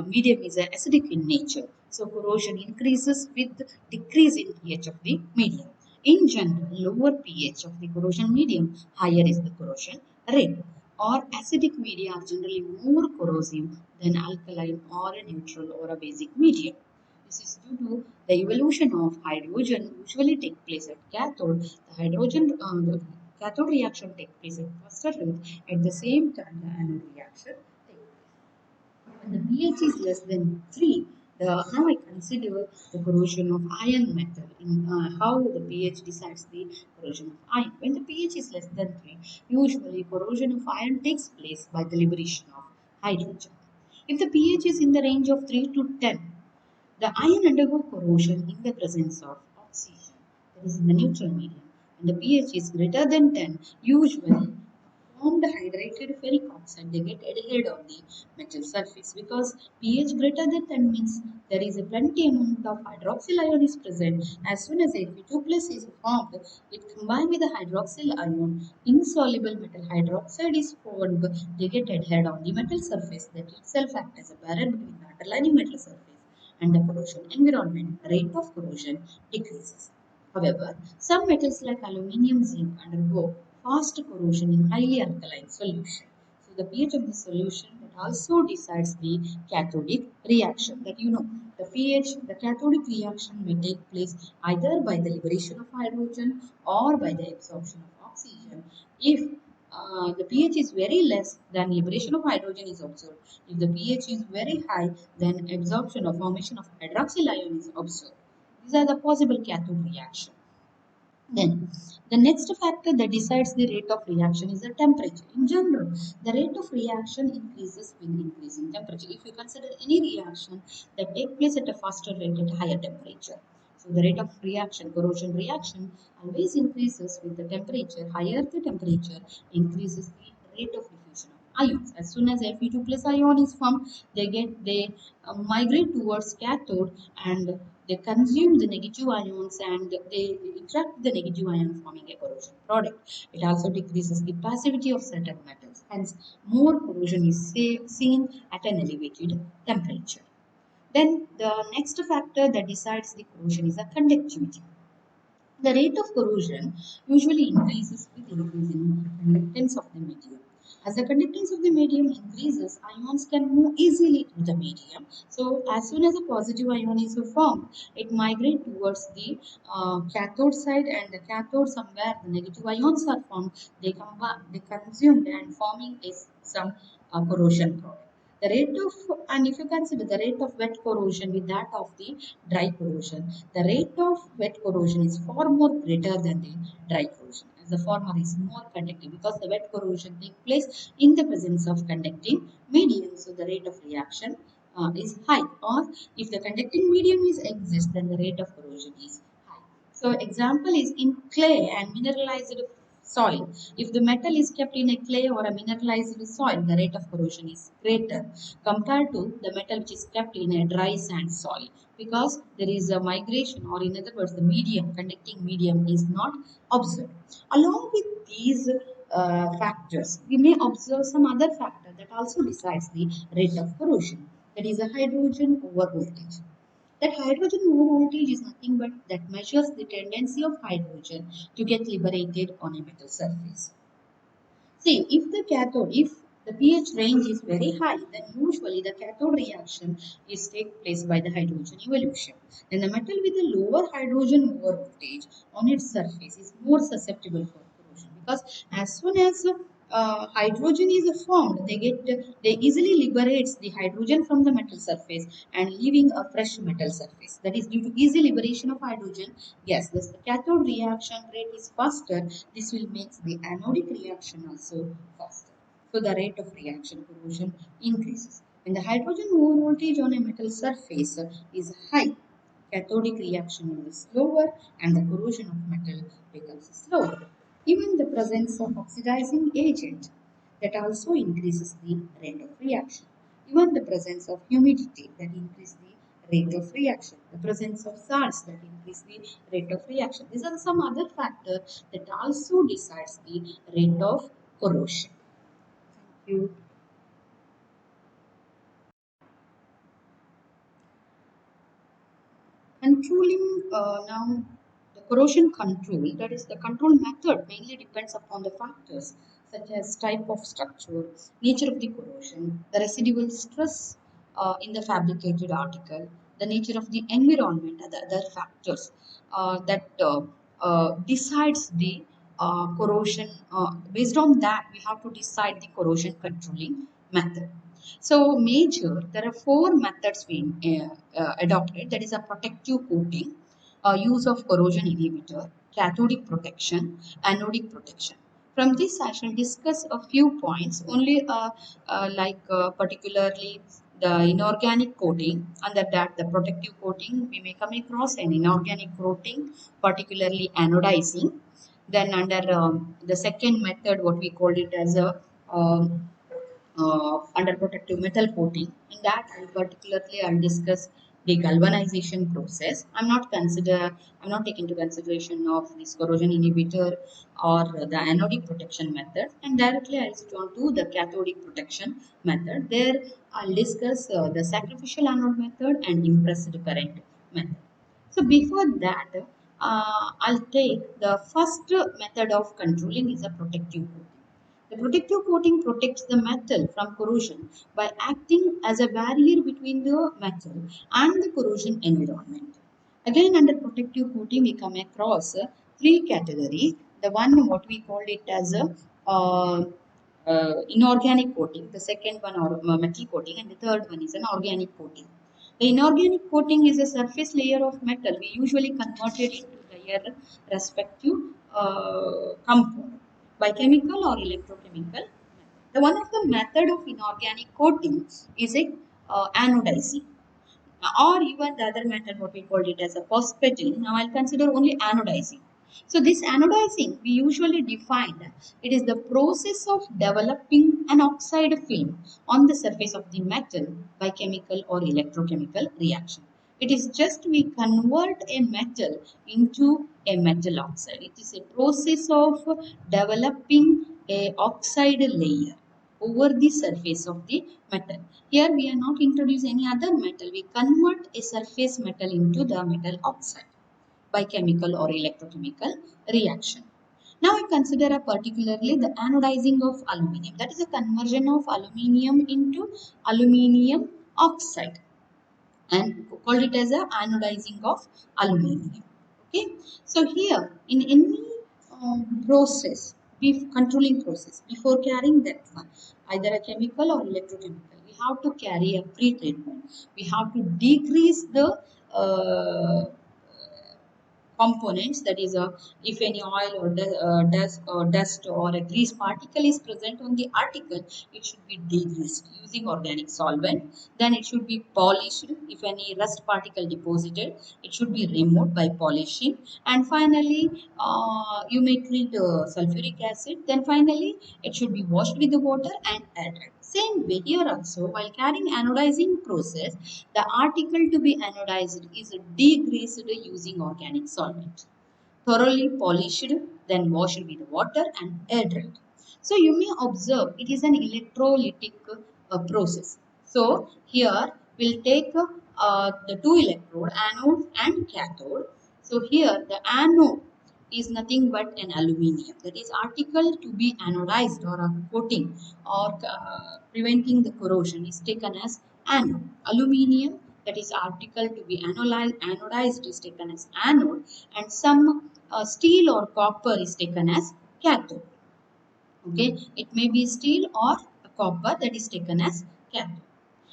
Speaker 1: medium is acidic in nature. So corrosion increases with decrease in pH of the medium. In general, lower pH of the corrosion medium, higher is the corrosion rate. Or acidic media are generally more corrosive than alkaline or a neutral or a basic medium. This is due to the evolution of hydrogen usually take place at cathode. The cathode reaction take place at faster rate. At the same time, the anode reaction take place. When the pH is less than 3, now I consider the corrosion of iron metal in how the pH decides the corrosion of iron. When the pH is less than 3, usually corrosion of iron takes place by the liberation of hydrogen. If the pH is in the range of 3 to 10, the iron undergo corrosion in the presence of oxygen, that is in the neutral medium. When the pH is greater than 10, usually formed hydrated ferric oxide, they get adhered on the metal surface because pH greater than 10 means there is a plenty amount of hydroxyl ion is present. As soon as Fe2 plus is formed, it combined with the hydroxyl ion, insoluble metal hydroxide is formed, they get adhered on the metal surface that itself acts as a barrier between the underlying metal surface and the corrosion environment. Rate of corrosion decreases. However, some metals like aluminium, zinc undergo fast corrosion in highly alkaline solution. So the pH of the solution that also decides the cathodic reaction. That the pH, the cathodic reaction may take place either by the liberation of hydrogen or by the absorption of oxygen. If the pH is very less, then liberation of hydrogen is observed. If the pH is very high, then absorption or formation of hydroxyl ion is observed. These are the possible cathode reaction. Then, the next factor that decides the rate of reaction is the temperature. In general, the rate of reaction increases with increasing temperature. If you consider any reaction that take place at a faster rate at higher temperature. So, the rate of reaction, corrosion reaction, always increases with the temperature. Higher the temperature increases the rate of diffusion of ions. As soon as Fe2 plus ion is formed, they migrate towards cathode and they consume the negative ions and they attract the negative ion forming a corrosion product. It also decreases the passivity of certain metals. Hence, more corrosion is seen at an elevated temperature. Then the next factor that decides the corrosion is the conductivity. The rate of corrosion usually increases with increasing conductance of the medium. As the conductance of the medium increases, ions can move easily through the medium. So, as soon as a positive ion is formed, it migrates towards the cathode side, and the cathode somewhere the negative ions are formed. They consumed and forming is some corrosion product. The rate of, and if you consider the rate of wet corrosion with that of the dry corrosion, the rate of wet corrosion is far more greater than the dry corrosion, as the former is more conductive because the wet corrosion takes place in the presence of conducting medium, so the rate of reaction is high. Or if the conducting medium is exists, then the rate of corrosion is high. So example is in clay and mineralized soil. If the metal is kept in a clay or a mineralized soil, the rate of corrosion is greater compared to the metal which is kept in a dry sand soil, because there is a migration, or in other words the medium, conducting medium is not observed. Along with these factors, we may observe some other factor that also decides the rate of corrosion, that is a hydrogen over voltage. That hydrogen over voltage is nothing but that measures the tendency of hydrogen to get liberated on a metal surface. See, if the pH range is very high, then usually the cathode reaction is take place by the hydrogen evolution. Then the metal with a lower hydrogen over voltage on its surface is more susceptible for corrosion, because as soon as hydrogen is formed, they easily liberates the hydrogen from the metal surface and leaving a fresh metal surface. That is due to easy liberation of hydrogen. Yes, thus the cathode reaction rate is faster. This will make the anodic reaction also faster. So the rate of reaction corrosion increases. When the hydrogen over voltage on a metal surface is high, cathodic reaction is slower and the corrosion of metal becomes slower. Even the presence of oxidizing agent that also increases the rate of reaction. Even the presence of humidity that increases the rate of reaction. The presence of salts that increase the rate of reaction. These are some other factors that also decides the rate of corrosion. Thank you. Controlling now the corrosion control, that is the control method mainly depends upon the factors such as type of structure, nature of the corrosion, the residual stress in the fabricated article, the nature of the environment, and the other factors that decides the corrosion. Based on that, we have to decide the corrosion controlling method. So major, there are four methods being adopted. That is a protective coating, use of corrosion inhibitor, cathodic protection, anodic protection. From this, I shall discuss a few points. Only particularly the inorganic coating. Under that, the protective coating, we may come across an inorganic coating, particularly anodizing. Then under the second method, what we called it as a under protective metal coating. In that, I'll discuss the galvanization process. I'm not taking into consideration of this corrosion inhibitor or the anodic protection method, and directly I'll switch on to the cathodic protection method. There, I'll discuss the sacrificial anode method and impressed current method. So before that, I'll take the first method of controlling is a protective coating. The protective coating protects the metal from corrosion by acting as a barrier between the metal and the corrosion environment. Again, under protective coating, we come across three categories. The one what we called it as a inorganic coating, the second one or metal coating, and the third one is an organic coating. The inorganic coating is a surface layer of metal we usually converted into their respective component by chemical or electrochemical. The one of the method of inorganic coating is a anodizing, or even the other method what we called it as a phosphating. Now I'll consider only anodizing. So this anodizing we usually define it is the process of developing an oxide film on the surface of the metal by chemical or electrochemical reaction. It is just we convert a metal into a metal oxide. It is a process of developing a oxide layer over the surface of the metal. Here we are not introducing any other metal. We convert a surface metal into the metal oxide by chemical or electrochemical reaction. Now I consider particularly the anodizing of aluminium. That is a conversion of aluminium into aluminium oxide, and called it as a anodizing of aluminium. Okay, so here in any process, controlling process, before carrying that one, either a chemical or electrochemical, we have to carry a pre-treatment. We have to decrease the components, that is if any oil or dust or a grease particle is present on the article, it should be degreased using organic solvent. Then it should be polished. If any rust particle deposited, it should be removed by polishing. And finally you may treat sulfuric acid. Then finally it should be washed with the water and added. Same way here also, while carrying anodizing process, the article to be anodized is degreased using organic solvent, thoroughly polished, then washed with water and air dried. So you may observe it is an electrolytic process. So here we'll take the two electrode, anode and cathode. So here the anode is nothing but an aluminium, that is article to be anodized or a coating or preventing the corrosion is taken as anode. Aluminium, that is article to be anodized is taken as anode, and some steel or copper is taken as cathode. Okay, it may be steel or copper that is taken as cathode.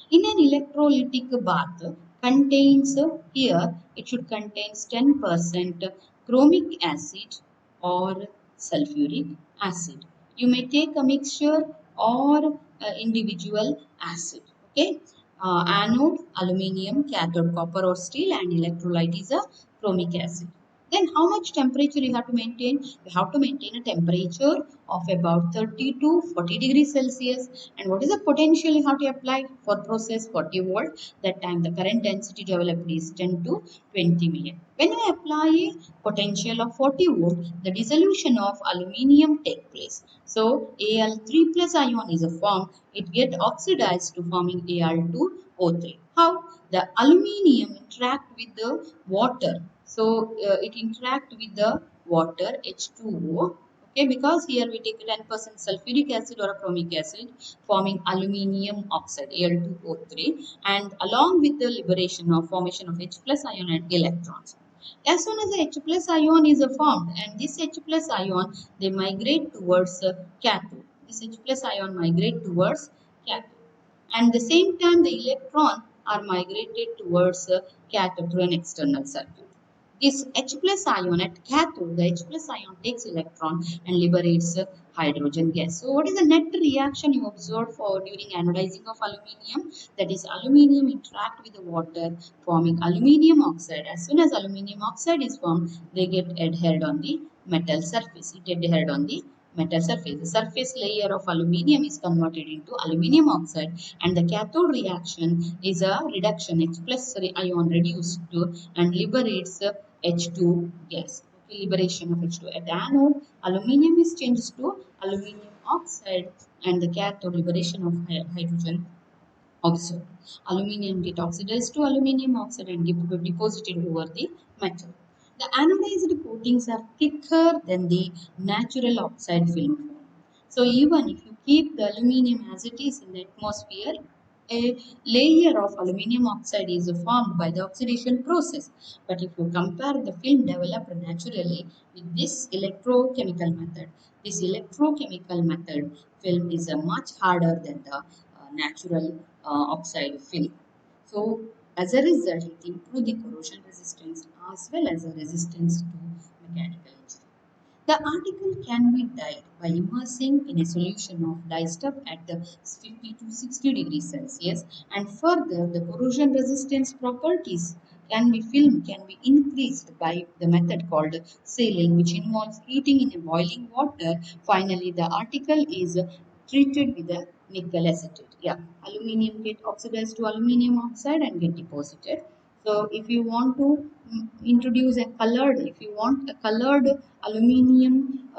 Speaker 1: In an electrolytic bath contains here it should contain 10% chromic acid or sulfuric acid. You may take a mixture or individual acid. Okay, anode aluminium, cathode copper or steel, and electrolyte is a chromic acid. Then how much temperature you have to maintain? You have to maintain a temperature of about 30 to 40 degrees Celsius. And what is the potential you have to apply for process 40 volt? That time the current density developed is 10 to 20 million. When we apply a potential of 40 volt, the dissolution of aluminium take place. So Al3 plus ion is formed. It get oxidized to forming Al2O3. How? The aluminium interact with the water. So it interact with the water H2O. Okay, because here we take 10% sulfuric acid or a chromic acid forming aluminium oxide Al2O3, and along with the liberation of formation of H plus ion and electrons. As soon as the H plus ion is formed, and this H plus ion they migrate towards cathode. This H plus ion migrate towards cathode, and the same time the electron are migrated towards cathode through an external circuit. This H plus ion at cathode, the H plus ion takes electron and liberates hydrogen gas. So what is the net reaction you observe for during anodizing of aluminium? That is aluminium interact with the water forming aluminium oxide. As soon as aluminium oxide is formed, they get adhered on the metal surface. It adhered on the metal surface. The surface layer of aluminium is converted into aluminium oxide, and the cathode reaction is a reduction. H plus ion reduced to and liberates H2 gas. Okay, liberation of H2. At the anode, aluminium is changed to aluminium oxide, and the cathode liberation of hydrogen oxide. Aluminium get oxidized to aluminium oxide and deposited over the metal. The anodized coatings are thicker than the natural oxide film form. So even if you keep the aluminium as it is in the atmosphere, a layer of aluminium oxide is formed by the oxidation process. But if you compare the film developed naturally with this electrochemical method, film is much harder than the natural oxide film. So as a result, it improves the corrosion resistance as well as the resistance to mechanical injury. The article can be dyed by immersing in a solution of dye stuff at the 50 to 60 degrees Celsius, and further the corrosion resistance properties can be increased by the method called sealing, which involves heating in a boiling water. Finally, the article is treated with a nickel acetate. Yeah, aluminium get oxidized to aluminium oxide and get deposited. So if you want to if you want a colored aluminium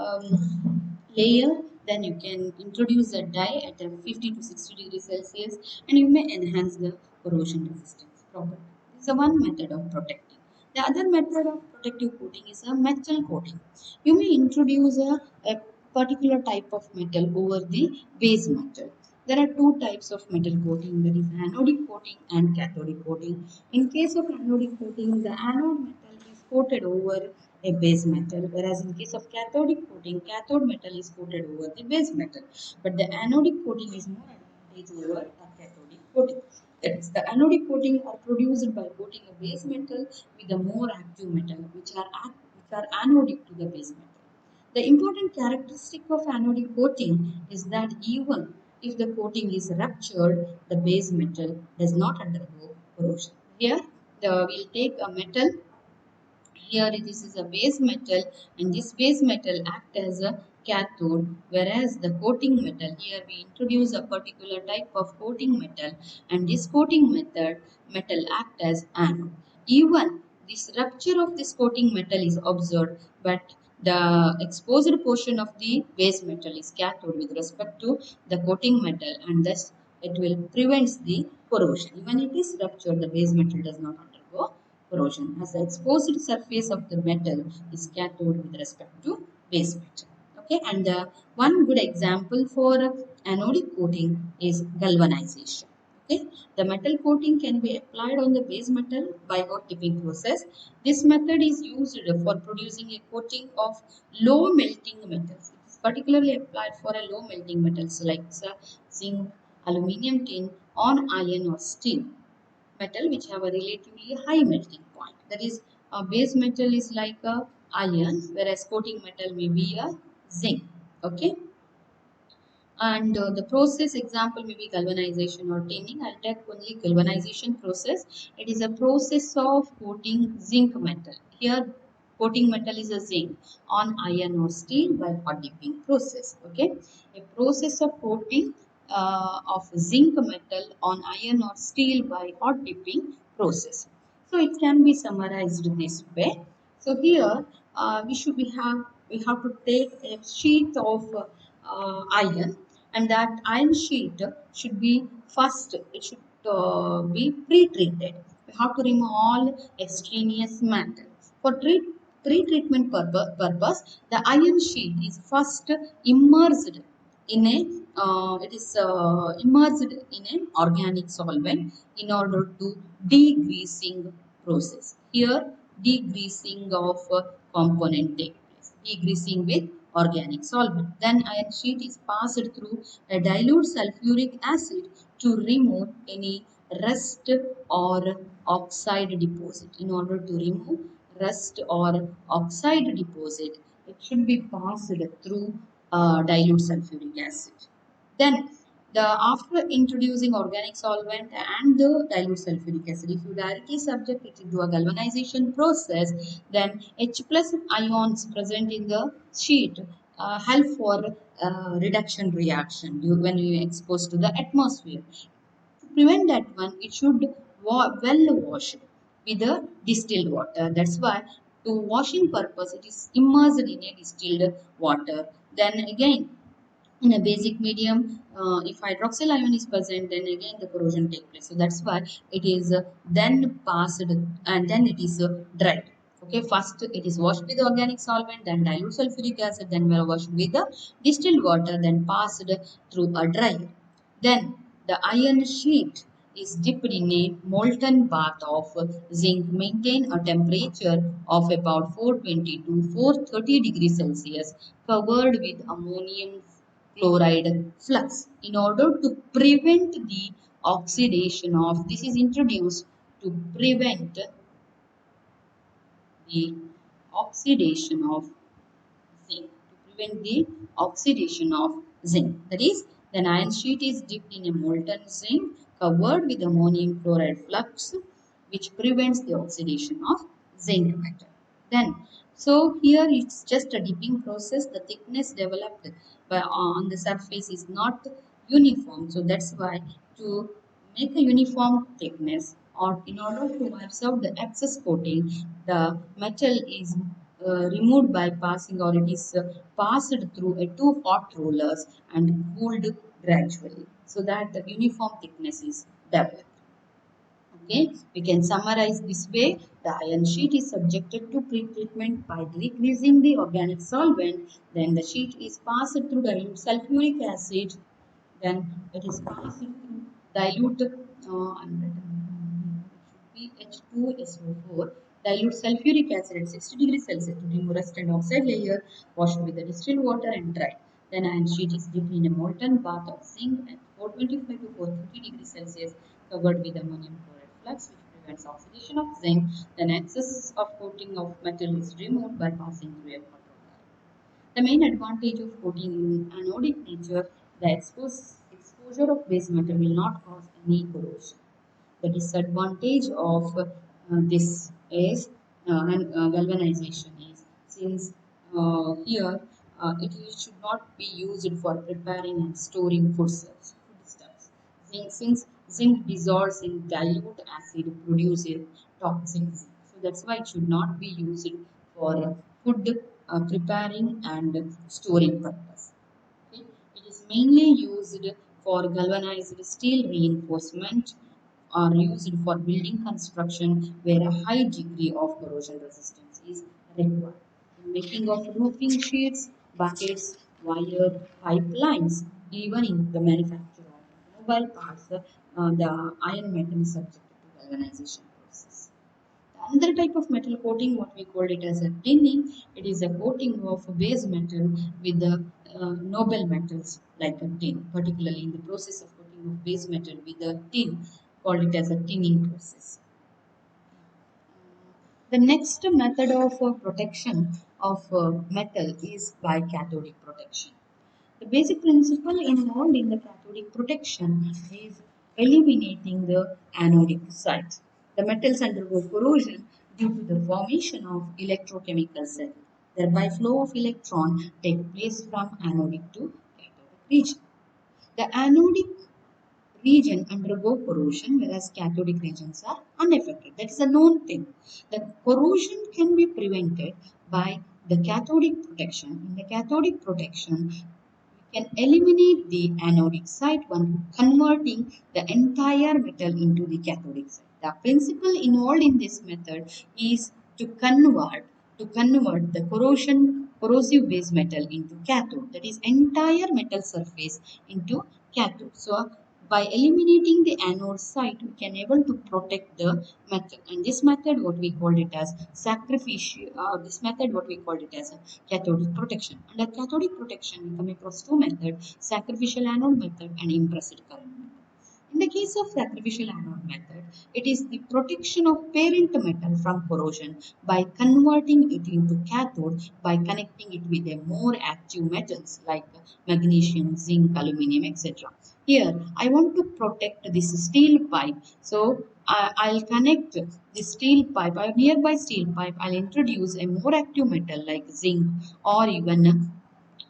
Speaker 1: layer, then you can introduce a dye at a 50 to 60 degrees Celsius, and you may enhance the corrosion resistance property. This is one method of protecting. The other method of protective coating is a metal coating. You may introduce a particular type of metal over the base metal. There are two types of metal coating, that is anodic coating and cathodic coating. In case of anodic coating, the anode metal is coated over a base metal, whereas in case of cathodic coating, cathode metal is coated over the base metal. But the anodic coating is more advantageous over a cathodic coating. That is, the anodic coating are produced by coating a base metal with a more active metal, which are anodic to the base metal. The important characteristic of anodic coating is that even if the coating is ruptured, the base metal does not undergo corrosion. Here, we'll take a metal. Here this is a base metal, and this base metal act as a cathode, whereas the coating metal, here we introduce a particular type of coating metal, and this metal act as anode. Even this rupture of this coating metal is observed, but the exposed portion of the base metal is cathode with respect to the coating metal, and thus it will prevent the corrosion. Even it is ruptured, the base metal does not undergo corrosion, as the exposed surface of the metal is cathode with respect to base metal. Okay, and one good example for anodic coating is galvanization. Okay, the metal coating can be applied on the base metal by hot dipping process. This method is used for producing a coating of low melting metals. It is particularly applied for a low melting metals like zinc, aluminium, tin on iron or steel metal which have a relatively high melting point. That is, a base metal is like a iron, whereas coating metal may be a zinc. Okay, and the process example may be galvanization or tinning. I'll take only galvanization process. It is a process of coating zinc metal. Here, coating metal is a zinc on iron or steel by hot dipping process. Okay, a process of coating of zinc metal on iron or steel by hot dipping process. So it can be summarized this way. So here we have to take a sheet of iron, and that iron sheet should be first, it should be pre-treated. We have to remove all extraneous matter. For pre-treatment purpose, the iron sheet is first immersed in a immersed in an organic solvent in order to degreasing process. Here, degreasing of component take place. Degreasing with organic solvent. Then iron sheet is passed through a dilute sulfuric acid to remove any rust or oxide deposit. In order to remove rust or oxide deposit, it should be passed through dilute sulfuric acid. Then, after introducing organic solvent and the dilute sulfuric acid, if you directly subject it into a galvanization process, then H plus ions present in the sheet help for reduction reaction when you expose to the atmosphere. To prevent that one, it should well washed with the distilled water. That's why to washing purpose, it is immersed in a distilled water. Then again, in a basic medium, if hydroxyl ion is present, then again the corrosion takes place. So that's why it is then passed and then it is dried. Okay, first it is washed with the organic solvent, then dilute sulfuric acid, then we are washed with the distilled water, then passed through a dryer. Then the iron sheet is dipped in a molten bath of zinc, maintain a temperature of about 420 to 430 degrees Celsius, covered with ammonium chloride flux in order to prevent the oxidation of, this is introduced to prevent the oxidation of zinc, to prevent the oxidation of zinc. That is, the iron sheet is dipped in a molten zinc covered with ammonium chloride flux, which prevents the oxidation of zinc metal. Then, so here it's just a dipping process. The thickness developed on the surface is not uniform. So that's why to make a uniform thickness, or in order to absorb the excess coating, the metal is removed by passing, or it is passed through two hot rollers and cooled gradually so that the uniform thickness is developed. Okay, we can summarize this way. The iron sheet is subjected to pre-treatment by decreasing the organic solvent. Then the sheet is passed through dilute sulfuric acid. Then it is passed through dilute H2SO4, dilute sulfuric acid at 60 degrees Celsius to remove rust and oxide layer, washed with the distilled water and dried. Then iron sheet is dipped in a molten bath of zinc at 425 to 430 degrees Celsius, covered with ammonium chloride flux, which prevents oxidation of zinc. Then excess of coating of metal is removed by passing through a hot roller. The main advantage of coating in anodic nature, the exposure of base metal will not cause any corrosion. The disadvantage of this is galvanization is, since here it should not be used for preparing and storing foodstuffs. Since zinc dissolves in dilute acid, produces toxic zinc. So that's why it should not be used for food preparing and storing purpose. Okay. It is mainly used for galvanized steel reinforcement, are used for building construction where a high degree of corrosion resistance is required. In making of roofing sheets, buckets, wire, pipelines, even in the manufacture of mobile parts, the iron metal is subject to galvanization process. Another type of metal coating, what we call it as a tinning, it is a coating of base metal with the noble metals like a tin, particularly in the process of coating of base metal with a tin, called it as a tinning process. The next method of protection of metal is by cathodic protection. The basic principle involved in the cathodic protection is eliminating the anodic site. The metals undergo corrosion due to the formation of electrochemical cells. Thereby flow of electron take place from anodic to cathodic region. The anodic region undergo corrosion, whereas cathodic regions are unaffected. That is a known thing. The corrosion can be prevented by the cathodic protection. In the cathodic protection, we can eliminate the anodic site when converting the entire metal into the cathodic site. The principle involved in this method is to convert the corrosive base metal into cathode. That is entire metal surface into cathode. So by eliminating the anode site, we can able to protect the metal. And this method, what we call it as sacrificial. This method, what we call it as a cathodic protection. Under cathodic protection, we come across two methods: sacrificial anode method and impressed current method. In the case of sacrificial anode method, it is the protection of parent metal from corrosion by converting it into cathode by connecting it with a more active metals like magnesium, zinc, aluminum, etc. Here, I want to protect this steel pipe. So, I'll connect the steel pipe, a nearby steel pipe, I'll introduce a more active metal like zinc or even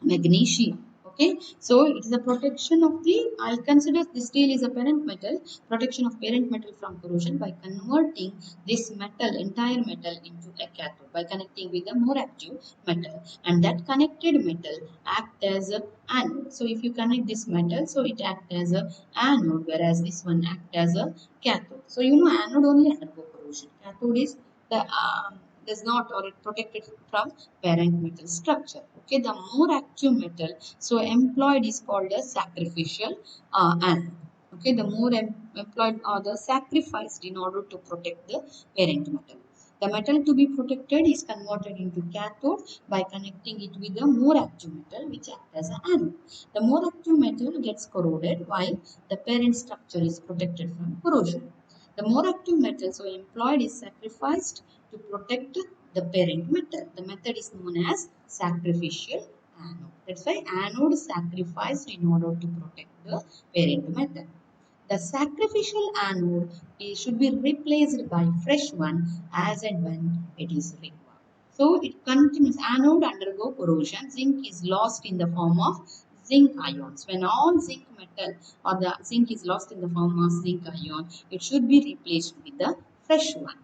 Speaker 1: magnesium. Okay, so it is a protection of the, I'll consider the steel is a parent metal, protection of parent metal from corrosion by converting this metal, entire metal, into a cathode by connecting with a more active metal, and that connected metal act as a anode. So if you connect this metal, so it act as a anode, whereas this one act as a cathode. So you know anode only undergo corrosion, cathode is the does not, or it protected from parent metal structure. Okay, the more active metal so employed is called a sacrificial anode. Okay, the more employed or the sacrificed in order to protect the parent metal. The metal to be protected is converted into cathode by connecting it with a more active metal which acts as an anode. The more active metal gets corroded while the parent structure is protected from corrosion. The more active metal so employed is sacrificed to protect the parent metal. The method is known as sacrificial anode. That's why anode is sacrificed in order to protect the parent metal. The sacrificial anode should be replaced by fresh one as and when it is required. So it continues. Anode undergo corrosion. Zinc is lost in the form of zinc ions. When all zinc metal or the zinc is lost in the form of zinc ion, it should be replaced with the fresh one.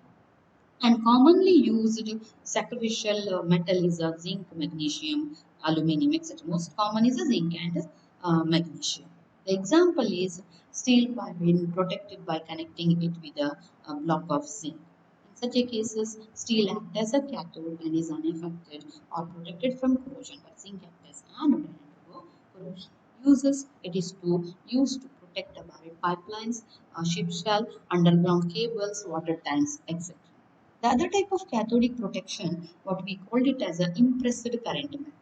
Speaker 1: And commonly used sacrificial metal is a zinc, magnesium, aluminum, etc. Most common is a zinc and magnesium. The example is steel pipe being protected by connecting it with a block of zinc. In such a cases, steel acts as a cathode and is unaffected or protected from corrosion, but zinc acts as anode and undergo corrosion. Uses it is to used to protect the buried pipelines, ship shell, underground cables, water tanks, etc. The other type of cathodic protection, what we called it as an impressed current method.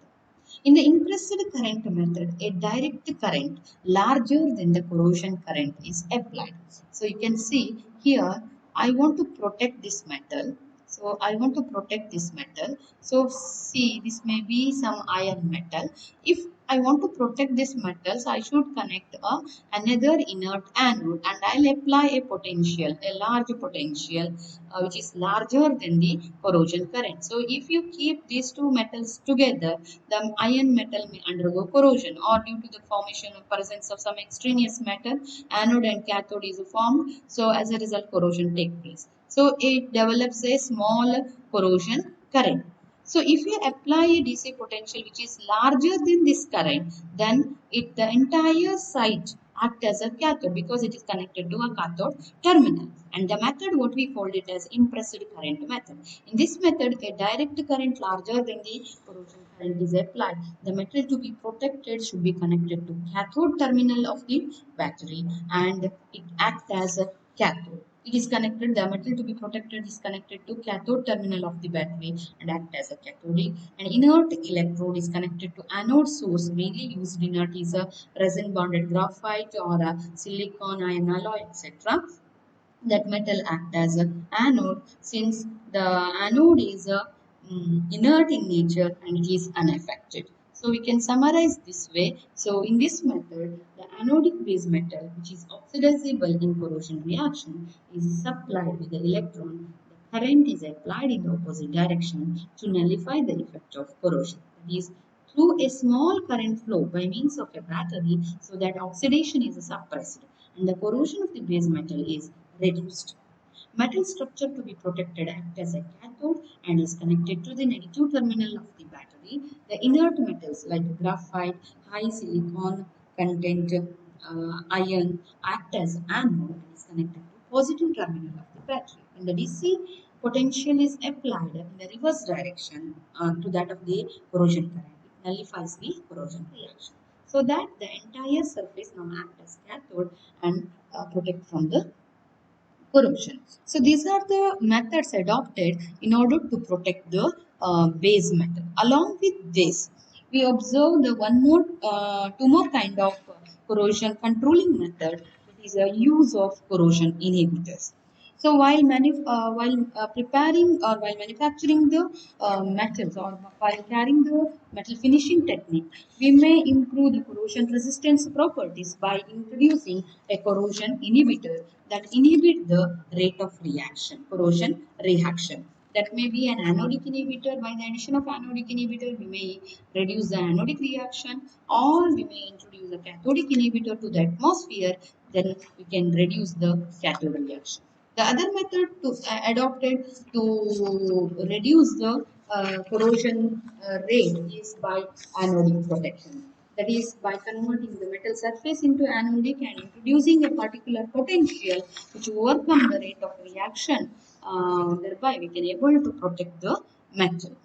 Speaker 1: In the impressed current method, a direct current larger than the corrosion current is applied. So you can see here, I want to protect this metal. So I want to protect this metal. So see, this may be some iron metal. If I want to protect this metal, so I should connect another inert anode and I'll apply a potential, a large potential which is larger than the corrosion current. So if you keep these two metals together, the iron metal may undergo corrosion, or due to the formation of presence of some extraneous metal, anode and cathode is formed. So as a result, corrosion takes place. So it develops a small corrosion current. So if you apply a DC potential which is larger than this current, then the entire site act as a cathode because it is connected to a cathode terminal. And the method, what we called it as impressed current method. In this method, a direct current larger than the corrosion current is applied. The metal to be protected should be connected to cathode terminal of the battery and it acts as a cathode. It is connected, the metal to be protected is connected to cathode terminal of the battery and act as a cathodic. An inert electrode is connected to anode source. Mainly used inert is a resin bonded graphite or a silicon iron alloy, etc. That metal act as an anode since the anode is inert in nature and it is unaffected. So we can summarize this way. So in this method, the anodic base metal which is oxidizable in corrosion reaction is supplied with the electron. The current is applied in the opposite direction to nullify the effect of corrosion. That is through a small current flow by means of a battery so that oxidation is suppressed and the corrosion of the base metal is reduced. Metal structure to be protected act as a cathode and is connected to the negative terminal of the battery. The inert metals like graphite, high silicon content, iron act as anode and is connected to positive terminal of the battery. When the DC potential is applied in the reverse direction to that of the corrosion current, it nullifies the corrosion reaction. So that the entire surface now acts as cathode and protect from the corrosion. So these are the methods adopted in order to protect the base metal. Along with this, we observe the two more kind of corrosion controlling method. That is a use of corrosion inhibitors. So while preparing or while manufacturing the metals or while carrying the metal finishing technique, we may improve the corrosion resistance properties by introducing a corrosion inhibitor that inhibit the rate of reaction, corrosion reaction. That may be an anodic inhibitor. By the addition of anodic inhibitor, we may reduce the anodic reaction, or we may introduce a cathodic inhibitor to the atmosphere. Then we can reduce the cathode reaction. The other method adopted to reduce the corrosion rate is by anodic protection. That is by converting the metal surface into anodic and introducing a particular potential which overcome the rate of reaction Thereby we can able to protect the metal.